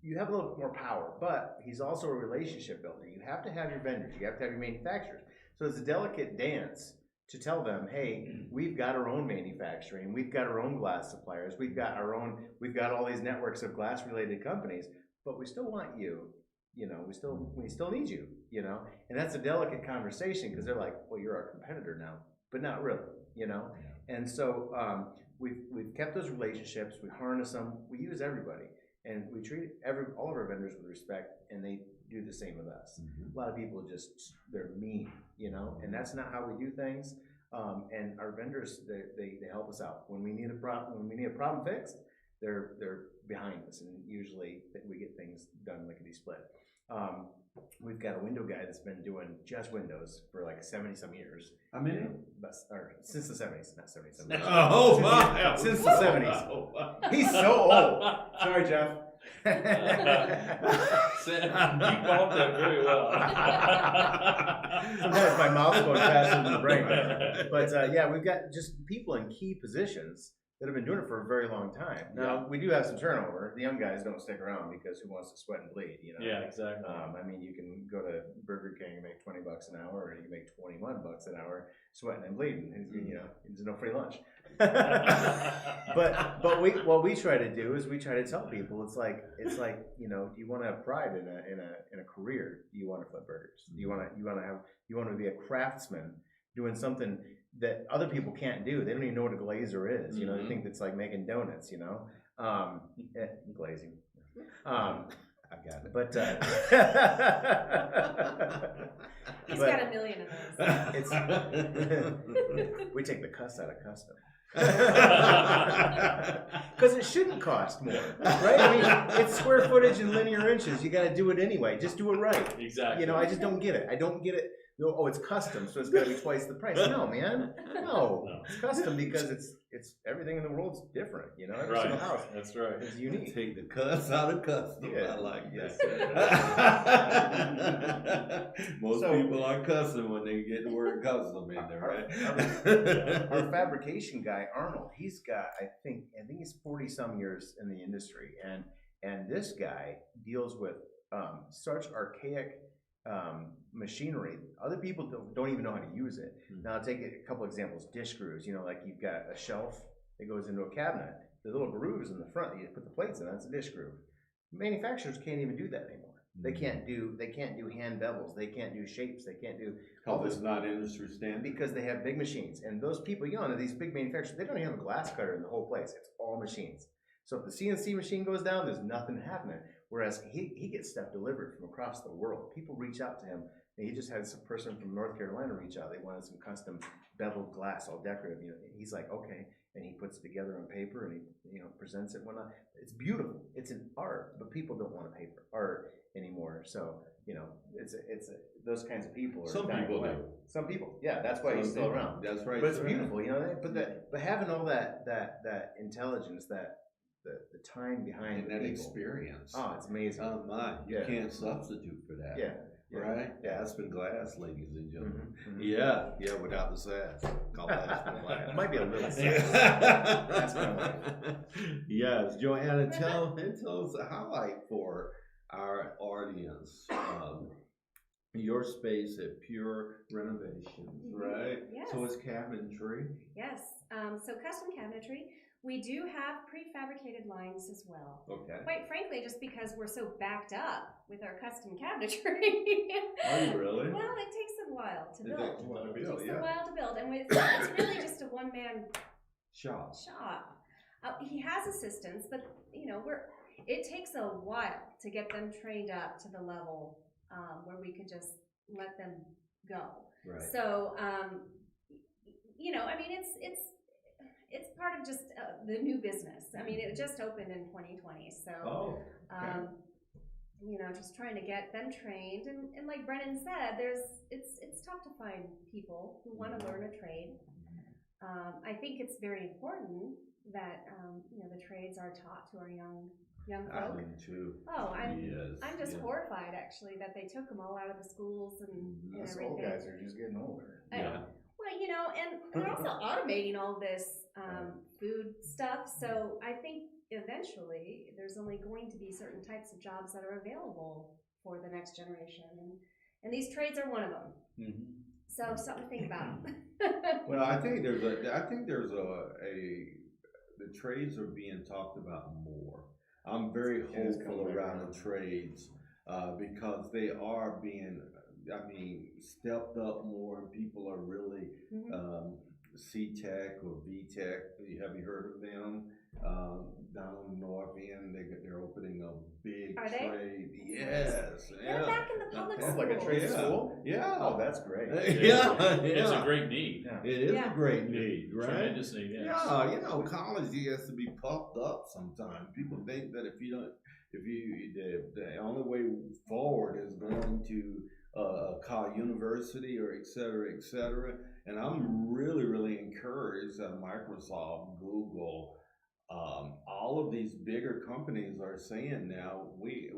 you have a little bit more power, but he's also a relationship builder. You have to have your vendors, you have to have your manufacturers. So it's a delicate dance to tell them, hey, we've got our own manufacturing, we've got our own glass suppliers, we've got all these networks of glass related companies, but we still want you, you know, we still need you, you know. And that's a delicate conversation because they're like, well, you're our competitor now, but not really, you know. And so we've kept those relationships, we harness them, we use everybody. And we treat all of our vendors with respect, and they do the same with us. A lot of people they're mean, you know, and that's not how we do things. And our vendors, they help us out when we need a problem fixed. They're behind us, and usually we get things done lickety split. We've got a window guy that's been doing just windows for like 70-some years. How many? Or since the 70s, not 70-some years. Oh, wow. Since the 70s. He's so old. Sorry, Jeff. You called that very well. Sometimes my mouth's going faster than the brain. But yeah, we've got just people in key positions that have been doing it for a very long time. Now, we do have some turnover. The young guys don't stick around because who wants to sweat and bleed, you know? Yeah, exactly. I mean, you can go to Burger King and make $20 an hour, or you can make $21 an hour sweating and bleeding. And, you know, there's no free lunch. but what we try to do is we try to tell people it's like you know, you want to have pride in a career. You want to flip burgers. You want to be a craftsman doing something that other people can't do. They don't even know what a glazer is. You know, they think it's like making donuts. You know, glazing. I got it. But he's got a million of those. We take the cuss out of custom. Because it shouldn't cost more, right? I mean, it's square footage in linear inches. You got to do it anyway. Just do it right. Exactly. You know, I just don't get it. I don't get it. Oh, it's custom, so it's got to be twice the price. No, man. No. It's custom because it's everything in the world's different. You know, every single house. That's right. It's unique. Take the cuss out of custom. Yeah. I like Yes. that. Most people are cussing when they get the word custom in there, right? Our fabrication guy, Arnold, he's got I think he's 40-some years in the industry, and this guy deals with such archaic machinery. Other people don't even know how to use it. Now, I'll take a couple examples. Dish screws, you know, like you've got a shelf that goes into a cabinet. The little grooves in the front, you put the plates in, that's a dish groove. Manufacturers can't even do that anymore. They can't do hand bevels, they can't do shapes, they can't do Because it's not industry standard. because they have big machines. And those people, you know, these big manufacturers, they don't even have a glass cutter in the whole place. It's all machines. So if the CNC machine goes down, there's nothing happening. Whereas he gets stuff delivered from across the world. People reach out to him. And he just had some person from North Carolina reach out. They wanted some custom beveled glass, all decorative. You know, he's like, okay, and he puts it together on paper and he, you know, presents it and whatnot. It's beautiful. It's an art, but people don't want to pay for art anymore. So you know, it's those kinds of people are Some dying people away. do. Some people, yeah, that's why he's still around. That's right. But it's beautiful, you know. But having all that intelligence, that the time behind And the that people. experience. Oh, it's amazing. Oh my, you Yeah. can't substitute for that. Yeah. Right? Yeah. Aspen glass, ladies and gentlemen. Mhm. Yeah, without the sass. Called Aspen glass. It might be a little sass. That's my wife. Yes, Johanna, tell us a highlight for our audience. Your space at Pure Renovations, right? Yes. So it's cabinetry. Yes. So custom cabinetry. We do have prefabricated lines as well. Okay. Quite frankly, just because we're so backed up with our custom cabinetry. Are you really? Well, it takes a while to It build. takes a while to It build, takes yeah. a while to build, and it's really just a one-man Shop. shop. He has assistants, but it takes a while to get them trained up to the level where we could just let them go. Right. So, I mean, it's part of just the new business. I mean, it just opened in 2020, so Oh. Okay. just trying to get them trained, and like Brennan said, it's tough to find people who want to learn a trade. I think it's very important that the trades are taught to our young I folk. do too. Oh, Yes. I'm just yeah. horrified actually that they took them all out of the schools and Us everything. old guys are just getting older. Yeah. Well, and they're also automating all this food stuff. So I think eventually there's only going to be certain types of jobs that are available for the next generation, and these trades are one of them. Mm-hmm. So something to think about. Well, I think there's the trades are being talked about more. I'm very It is hopeful coming around around. the trades because they are being, stepped up more, and people are really C-Tech or V-Tech. Have you heard of them? Down on the north end, they're opening a big Are they? trade. Yes. They're back in the public That's schools. like a trade Yeah. school? Yeah. Oh, that's great. Yeah. It's a Yeah. great need. Yeah. It is Yeah. a great need, right? Tremendous need, yes. Yeah, college has to be puffed up sometimes. People think that the only way forward is going to Cal University or et cetera, and I'm really, really encouraged that Microsoft, Google, all of these bigger companies are saying now we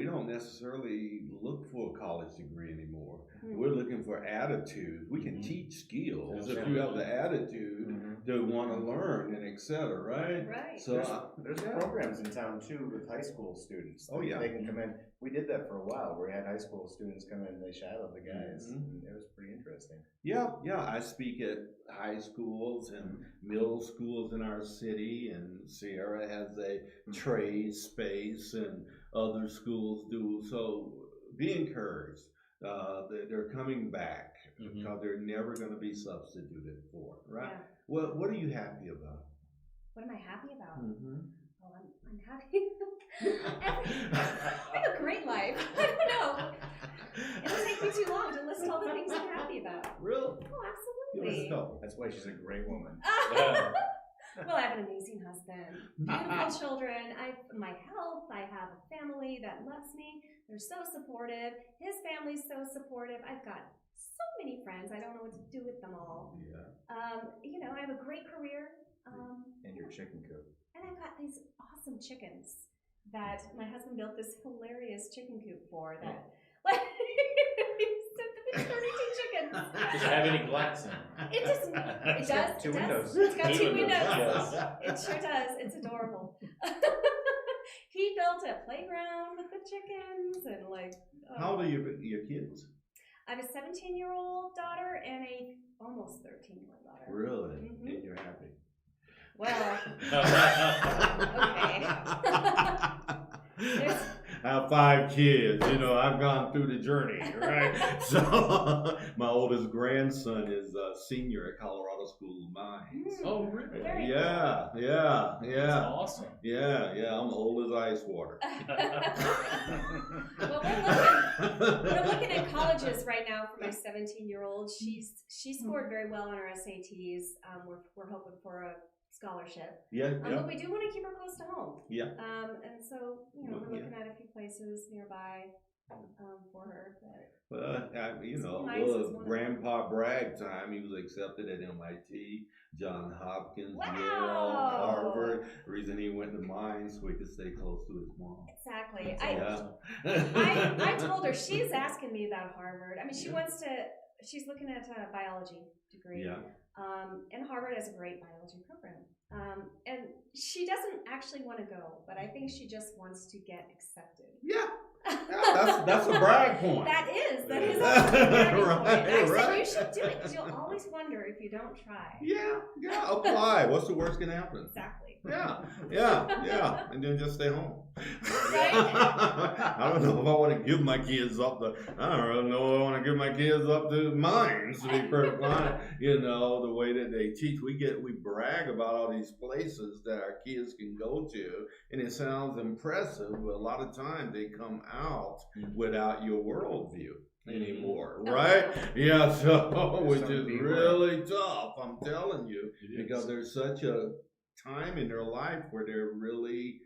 don't necessarily look for a college degree anymore. We're looking for attitude. We can teach skills if you have the attitude to want to learn and et cetera, right? Right. So There's programs in town too with high school students. Oh, yeah. They can come in. We did that for a while where we had high school students come in and they shadowed the guys. And it was pretty interesting. yeah, I speak at high schools and middle schools in our city, and Sierra has a trade space, and other schools do. So be encouraged. They're coming back because they're never going to be substituted for, right? Yeah. What are you happy about? What am I happy about? Mm-hmm. Oh, I'm happy. I have a great life. I don't know. It'll take me too long to list all the things I'm happy about. Really? Oh, Give us a absolutely. couple. That's why she's a great woman. Well, I have an amazing husband, beautiful children. My health. I have a family that loves me. They're so supportive. His family's so supportive. I've got so many friends. I don't know what to do with them all. Yeah. I have a great career. And your chicken coop. And I've got these awesome chickens that my husband built this hilarious chicken coop for. That like it's 32 chickens. Does it have any glass in it? It does. It It's does. got two it does. windows. It's got Two two windows, windows. yes. It sure does. It's adorable. He built a playground with the chickens and How old are your kids? I have a 17-year-old daughter and a almost 13-year-old daughter. Really? Mhm. And you're happy? Well, I have 5 kids. I've gone through the journey, right? So my oldest grandson is a senior at Colorado School of Mines. Oh, really? Very Yeah. That's awesome. Yeah, I'm old as ice water. Well, we're looking at colleges right now for my 17-year-old. She scored very well on her SATs. We're hoping for a scholarship. Yeah. But we do want to keep her close to home. Yeah. And so, we're Well, yeah. looking at a few places nearby for her. But Well, Nice is little one of Grandpa Bragg time, he was accepted at MIT, Johns Hopkins, Wow. Yale, Harvard. The reason he went to mines so he could stay close to his mom. exactly. Yeah. I told her, she's asking me about Harvard. I mean, Yeah. she's looking at a biology degree. Yeah. And Harvard has a great biology program. And she doesn't actually want to go, but I think she just wants to get accepted. Yeah. That's a brag point. That is also a bragging point. Right, I said right. you should do it because you'll always wonder if you don't try. Yeah, apply. What's the worst can happen? Exactly. Yeah, and then just stay home. Right? I don't know if I want to give my kids up to. I don't really know if I want to give my kids up to mines. To be perfectly honest, the way that they teach, we brag about all these places that our kids can go to, and it sounds impressive, but a lot of times they come out without your worldview anymore, right? Yeah, so which is really tough. I'm telling you, because there's such a time in their life where they're really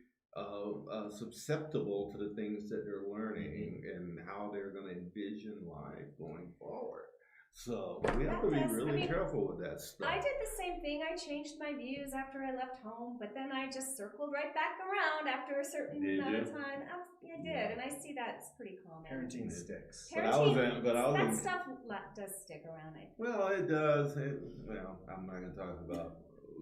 susceptible to the things that they're learning and how they're going to envision life going forward. So we have to be really careful with that stuff. I did the same thing. I changed my views after I left home, but then I just circled right back around after a certain amount of time. I did, and I see that's pretty common. Parenting sticks. That stuff does stick around, I think. Well, it does. Well, I'm not going to talk about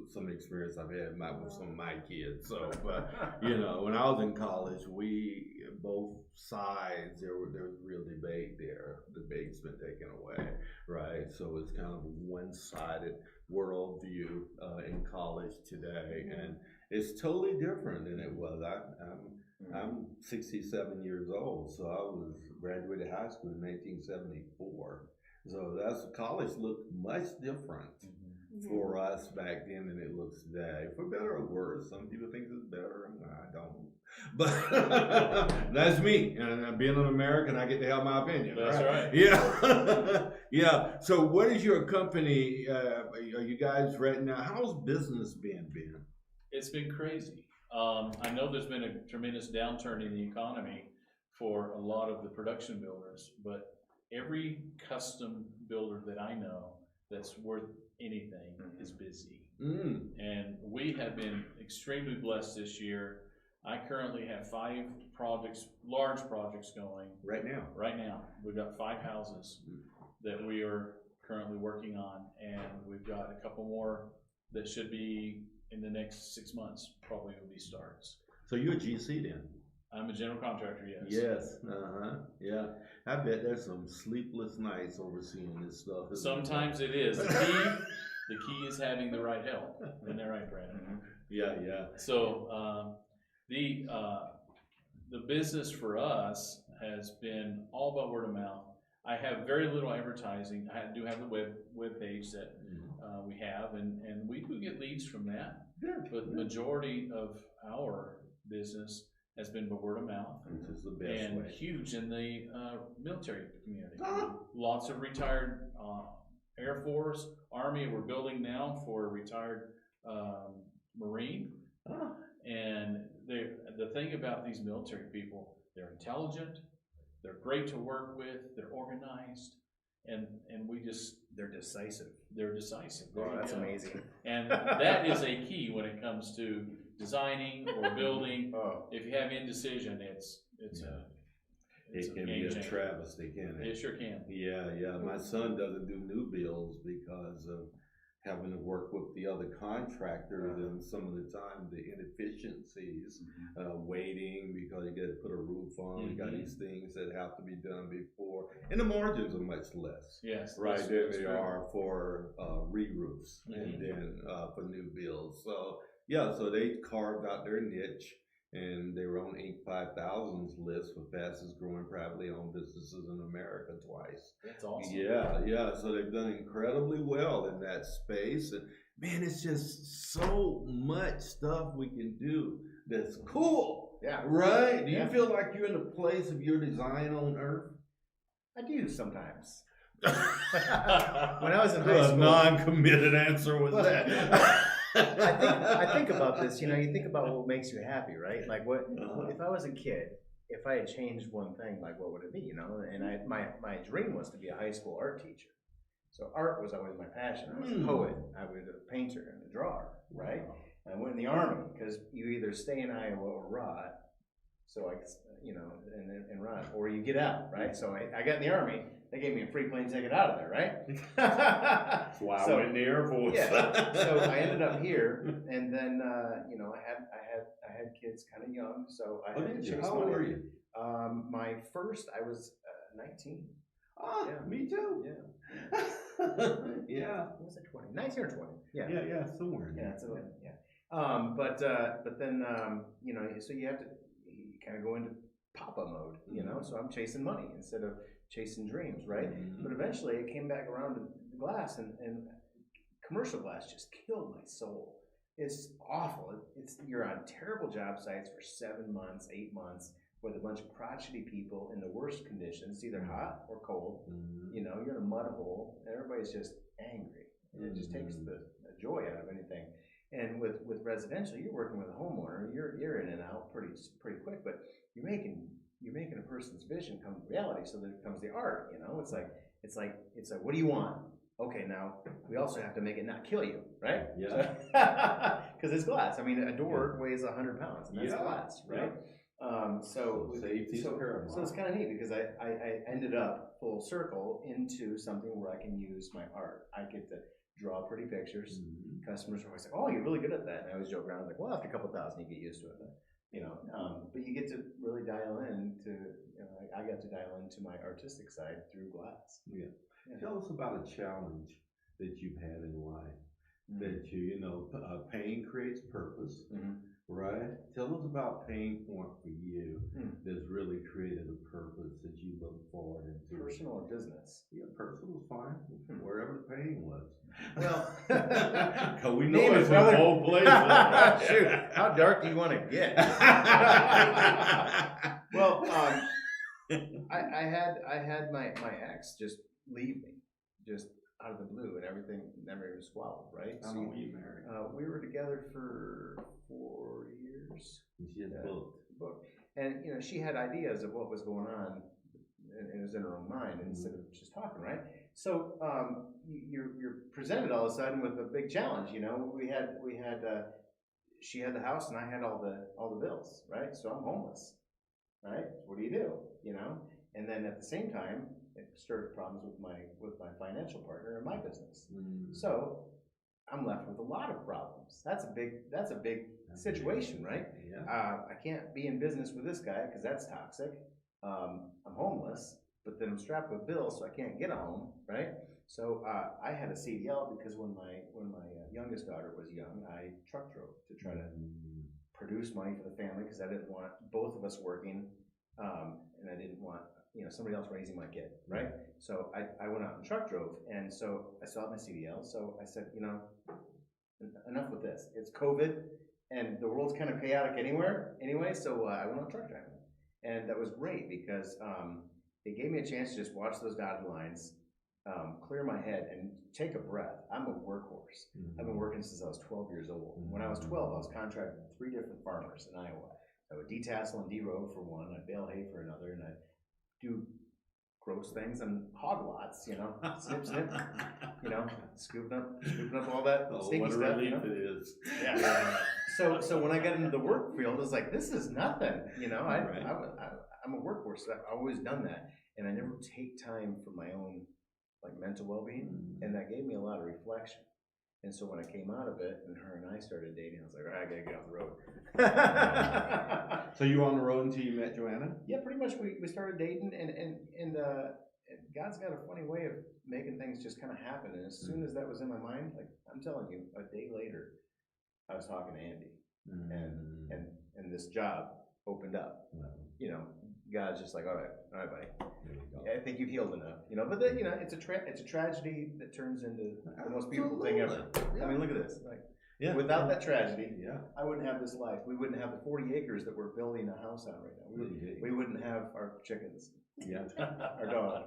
some experience I've had with some of my kids. So, but when I was in college, we both sides there was real debate there. Debate's been taken away, right? So it's kind of a one-sided worldview in college today, and it's totally different than it was. I'm 67 years old, so I was graduated high school in 1974. So college looked much different for us back then than it looks today. For better or worse, some people think it's better, and I don't. But that's me, and being an American, I get to have my opinion. That's right. Yeah, yeah. So, what is your company? Are you guys right now? How's business been? It's been crazy. I know there's been a tremendous downturn in the economy for a lot of the production builders, but every custom builder that I know that's worth anything is busy. And we have been extremely blessed this year. I currently have 5 projects, large projects going. Right now. We've got 5 houses that we are currently working on, and we've got a couple more that should be in the next 6 months, probably will be starts. So you're a GC then? I'm a general contractor, yes. Yes, yeah. I bet there's some sleepless nights overseeing this stuff. Sometimes it is. The key is having the right help. Isn't that right, Brandon? Yeah. So the business for us has been all about word of mouth. I have very little advertising. I do have the web page that we have, and we do get leads from that. Good. But the majority of our business has been by word of mouth, which is the best and way. Huge in the military community. Lots of retired Air Force, Army. We're building now for a retired Marine. And the thing about these military people, they're intelligent, they're great to work with, they're organized, and they're decisive. Oh, that's amazing. And that is a key when it comes to designing or building. If you have indecision, it can be a travesty, can't it? It sure can. Yeah. My son doesn't do new builds because of having to work with the other contractors and some of the time the inefficiencies, waiting because you got to put a roof on. You got these things that have to be done before, and the margins are much less. Yes, right there they are for re-roofs and then for new builds. So so they carved out their niche. And they were on Inc. 5000's list for fastest growing privately owned businesses in America twice. That's awesome. Yeah. So they've done incredibly well in that space. And man, it's just so much stuff we can do that's cool. Yeah. Right? Do you feel like you're in a place of your design on earth? I do sometimes. When I was in high school. A non-committed answer was that. I think about this, you think about what makes you happy, right? Like if I was a kid, if I had changed one thing, like what would it be, And my dream was to be a high school art teacher. So art was always my passion. I was a poet, I was a painter and a drawer, right? And I went in the Army because you either stay in Iowa or rot, so and run, or you get out, right? So I got in the Army. They gave me a free plane ticket out of there, right? That's why I went in the Air Force. Yeah. So I ended up here, and then I had kids kind of young, so I had to chase How old money. were you? My first, I was 19. Ah, Yeah. me too. Yeah. Yeah. Was it 20? 19 or 20? Yeah. Yeah, somewhere in Yeah, there. it's but then so you have to kind of go into papa mode, So I'm chasing money instead of chasing dreams, right? Mhm. But eventually it came back around to the glass, and commercial glass just killed my soul. It's awful. You're on terrible job sites for 7 months, 8 months with a bunch of crotchety people in the worst conditions, either hot or cold. Mhm. You're in a mud hole. Everybody's just angry, and it just takes the joy out of anything. And with residential, you're working with a homeowner. You're in and out pretty quick, but you're making a person's vision come to reality. So there comes the art. It's like what do you want? Okay, now we also have to make it not kill you, right? Yeah. Because it's glass. I mean, a door weighs 100 pounds, and that's glass, right? So safety's paramount. So it's kind of neat because I ended up full circle into something where I can use my art. I get to draw pretty pictures. Mhm. Customers are always like, "Oh, you're really good at that." And I always joke around, I was like, "Well, after a couple thousand, you get used to it." But you get to really dial into. I got to dial into my artistic side through glass. Yeah. Yeah. Tell us about a challenge that you've had in life. Mhm. That pain creates purpose, Mhm. right? Tell us about pain point for you that's really created a purpose that you look forward into. Personal or business? Yeah, personal is fine. Wherever the pain was. Well, because we know name it, it's in brother. both places. Shoot, how dark do you want to get? Well, I had my ex just leave me, just out of the blue, and everything never even swallowed, right? How long were you married? We were together for 4 years. She had booked. And she had ideas of what was going on, and it was in her own mind instead of just talking, right? So you're presented all of a sudden with a big challenge. She had the house and I had all the bills, right? So I'm homeless, right? What do you do? And then at the same time, it started problems with my financial partner in my business. So I'm left with a lot of problems. That's a big situation, right? Yeah. I can't be in business with this guy because that's toxic. I'm homeless, but then I'm strapped with bills, so I can't get a home, right? So I had a CDL because when my youngest daughter was young, I truck drove to try to produce money for the family because I didn't want both of us working, and I didn't want somebody else raising my kid, right? So I went out and truck drove, and so I still have my CDL. So I said, enough with this. It's COVID, and the world's kind of chaotic anyway. So I went on truck driving, and that was great because it gave me a chance to just watch those dotted lines, clear my head, and take a breath. I'm a workhorse. I've been working since I was 12 years old. When I was 12, I was contracted with 3 different farmers in Iowa. I would detassel and de-road for one, I'd bale hay for another, and I'd do gross things on hog lots, snip, scooping up all that sticky what a stuff. relief it is. Yeah. So when I got into the work field, I was like, this is nothing. I'm a workhorse. So I've always done that, and I never take time for my own mental well-being, and that gave me a lot of reflection. And so when I came out of it, and her and I started dating, I was like, all right, I gotta get off the road. So you were on the road until you met Johanna? Yeah, pretty much. We started dating, and God's got a funny way of making things just kind of happen. And as soon as that was in my mind, I'm telling you, a day later, I was talking to Andy, and this job opened up. God's just like, all right, buddy. I think you've healed enough, But then, it's a tragedy that turns into the most beautiful thing ever. Yeah. I mean, look at this. Without that tragedy, I wouldn't have this life. We wouldn't have the 40 acres that we're building a house on right now. We wouldn't have our chickens. Our dog.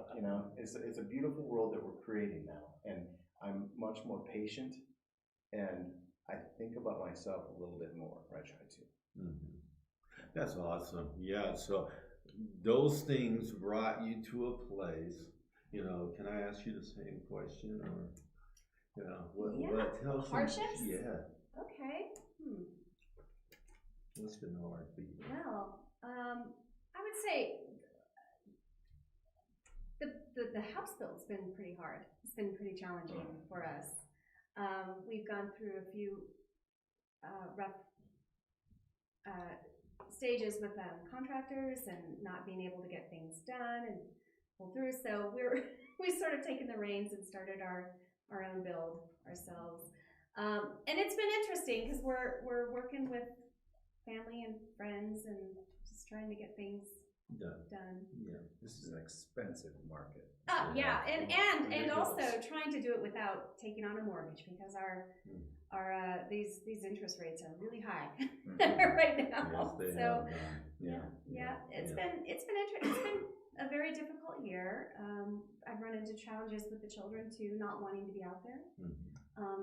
It's a beautiful world that we're creating now, and I'm much more patient, and I think about myself a little bit more. Or I try to. That's awesome. Yeah. So those things brought you to a place. Can I ask you the same question, or what tell some hardships? Yeah. Okay. What's been hard for you? Well, I would say the house build's been pretty hard. It's been pretty challenging for us. We've gone through a few rough stages with contractors and not being able to get things done and pull through. So we sort of taken the reins and started our own build ourselves. And it's been interesting because we're working with family and friends and just trying to get things done. Yeah. This is an expensive market. Yeah, and Ridiculous. also trying to do it without taking on a mortgage because our these interest rates are really high right now. Yes, they So have. it's been a very difficult year. I've run into challenges with the children too, not wanting to be out there.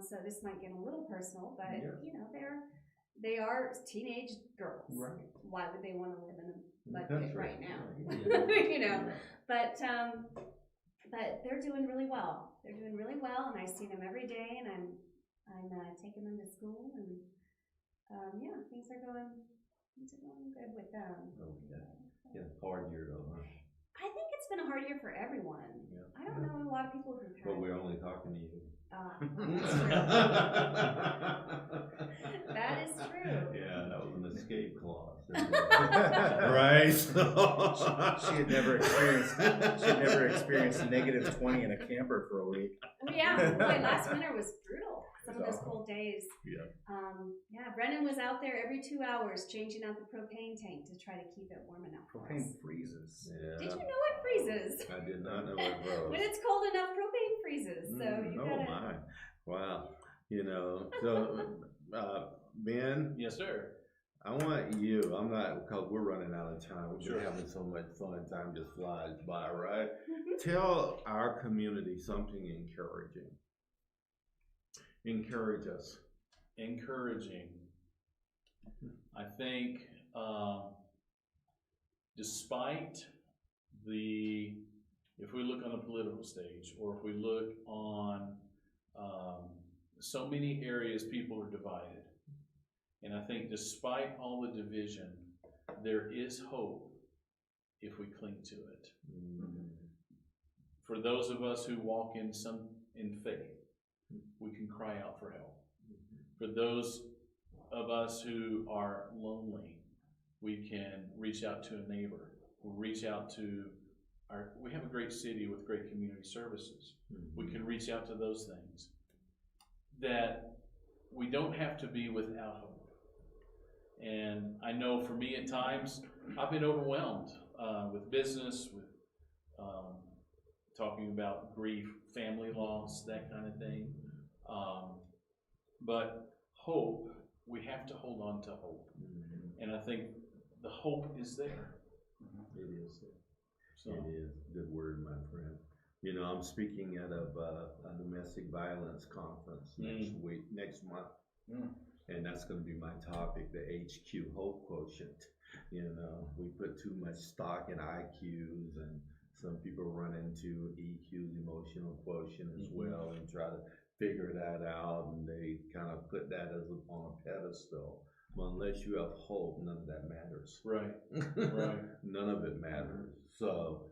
So this might get a little personal, but you know, they are teenage girls. Right. Why would they want to live in a mud That's pit right now? Yeah. You know, but they're doing really well. They're doing really well, and I see them every day, and I'm taking them to school, and things are going good with them. Yeah, hard year though, huh? I think it's been a hard year for everyone. Yeah. I don't know a lot of people who've had. But we're only talking to you. That's true. That is true. Yeah, that was an escape clause. Right? She had never experienced negative 20 in a camper for a week. Oh yeah, boy, last winter was brutal. Some of those cold days. Yeah. Brennan was out there every 2 hours changing out the propane tank to try to keep it warm enough for us. Propane freezes. Yeah. Did you know it freezes? I did not know it froze. When it's cold enough, propane freezes. So you oh gotta. my! Wow. You know. So, Ben. Yes, sir. I want you. I'm not, because we're running out of time. We're Sure. having so much fun. Time just flies by, right? Tell our community something encouraging. Encourage us. Encouraging. I think despite if we look on the political stage, or if we look on so many areas, people are divided. And I think despite all the division, there is hope if we cling to it. For those of us who walk in faith, we can cry out for help. For those of us who are lonely, we can reach out to a neighbor. We reach out to we have a great city with great community services. We can reach out to those things. That we don't have to be without hope. And I know for me at times, I've been overwhelmed with business, with talking about grief, family loss, that kind of thing. But hope, we have to hold on to hope. And I think the hope is there. It is. So. It is. Good word, my friend. You know, I'm speaking at a domestic violence conference next month. And that's going to be my topic, the HQ Hope Quotient. You know, we put too much stock in IQs, and some people run into EQ's emotional quotient as well and try to figure that out, and they kind of put that on a pedestal. Well, unless you have hope, none of that matters. Right, right. None of it matters. So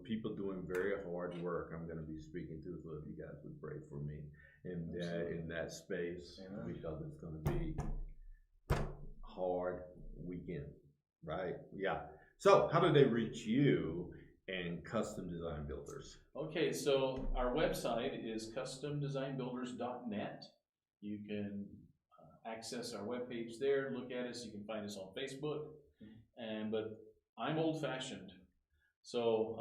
people doing very hard work I'm going to be speaking to, so if you guys would pray for me in that space, because it's going to be hard weekend, right? Yeah. So how do they reach you and Custom Design Builders? Okay, so our website is customdesignbuilders.net. You can access our webpage there, look at us. You can find us on Facebook. But I'm old-fashioned. So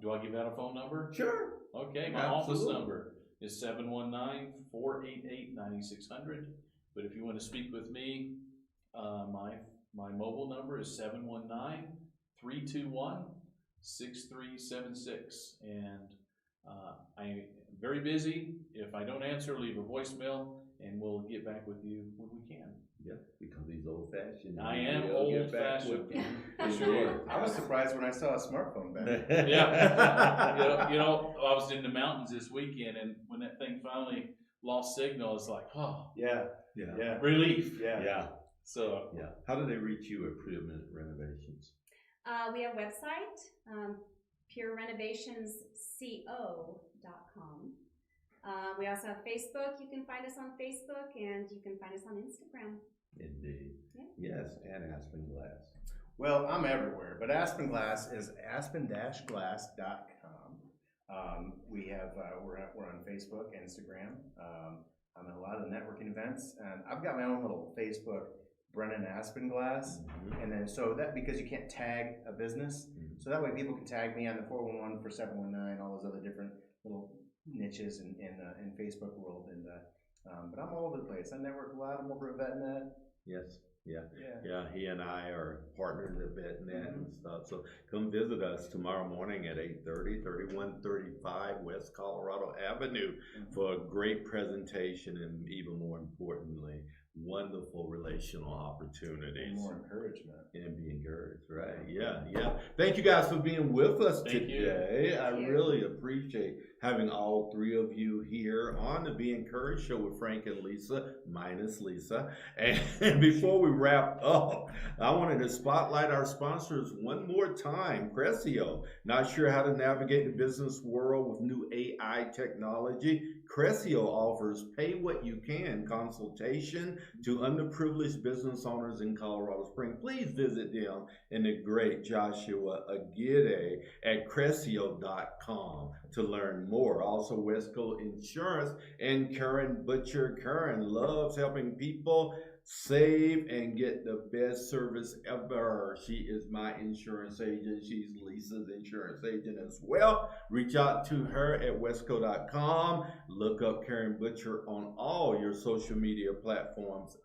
do I give out a phone number? Sure. Okay, my office number is 719-488-9600. But if you want to speak with me, my mobile number is 719-321-6376. And I'm very busy. If I don't answer, leave a voicemail, and we'll get back with you when we can. Yeah, because he's old-fashioned. I am old-fashioned. Sure. I was surprised when I saw a smartphone back. Yeah. you know, I was in the mountains this weekend, and when that thing finally lost signal, it's like, oh, Yeah. relief. Yeah. Yeah. So Yeah. How do they reach you at Permanent Renovations? We have a website, purerenovationsco.com. We also have Facebook. You can find us on Facebook, and you can find us on Instagram. Indeed. Yeah. Yes, and Aspen Glass. Well, I'm everywhere, but Aspen Glass is aspen-glass.com. We have we're on Facebook, Instagram. I'm at a lot of the networking events, and I've got my own little Facebook, Brennan Aspen Glass, and then so that because you can't tag a business, so that way people can tag me on the 411 for 719, all those other different little niches in Facebook world, and but I'm all over the place. I network a lot. I'm over at VetNet. Yes. Yeah. Yeah. He and I are partners at VetNet and stuff. So come visit us tomorrow morning at 8:30, 3135 West Colorado Avenue for a great presentation and, even more importantly, wonderful relational opportunities. And more encouragement. And be encouraged, right? Yeah. Thank you guys for being with us Thank you. today. I Thank you. really appreciate having all three of you here on the Be Encouraged show with Frank and Lisa, minus Lisa. And before we wrap up, I wanted to spotlight our sponsors one more time. Cressio, not sure how to navigate the business world with new AI technology? Cressio offers pay what you can consultation to underprivileged business owners in Colorado Springs. Please visit them and the great Joshua Aguirre at Cressio.com to learn more. Also, WestCo Insurance and Karen Butcher. Karen loves helping people save and get the best service ever. She is my insurance agent. She's Lisa's insurance agent as well. Reach out to her at westco.com. Look up Karen Butcher on all your social media platforms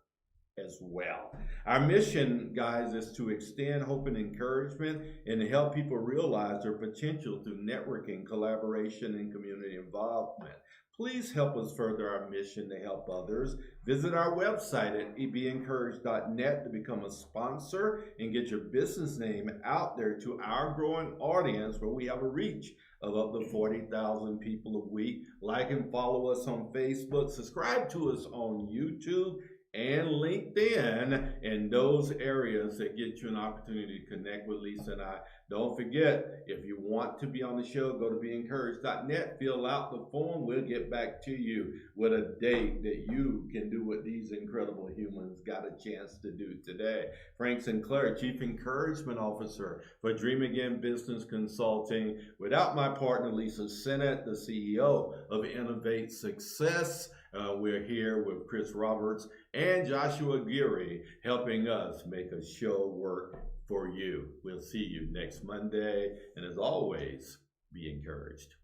as well. Our mission, guys, is to extend hope and encouragement and to help people realize their potential through networking, collaboration, and community involvement. Please help us further our mission to help others. Visit our website at beencouraged.net to become a sponsor and get your business name out there to our growing audience, where we have a reach of up to 40,000 people a week. Like and follow us on Facebook. Subscribe to us on YouTube and LinkedIn, in those areas that get you an opportunity to connect with Lisa and I. Don't forget, if you want to be on the show, go to beencouraged.net, fill out the form. We'll get back to you with a date that you can do what these incredible humans got a chance to do today. Frank Sinclair, Chief Encouragement Officer for Dream Again Business Consulting. Without my partner, Lisa Sennett, the CEO of Innovate Success. We're here with Chris Roberts and Joshua Aguirre, helping us make a show work for you. We'll see you next Monday. And as always, be encouraged.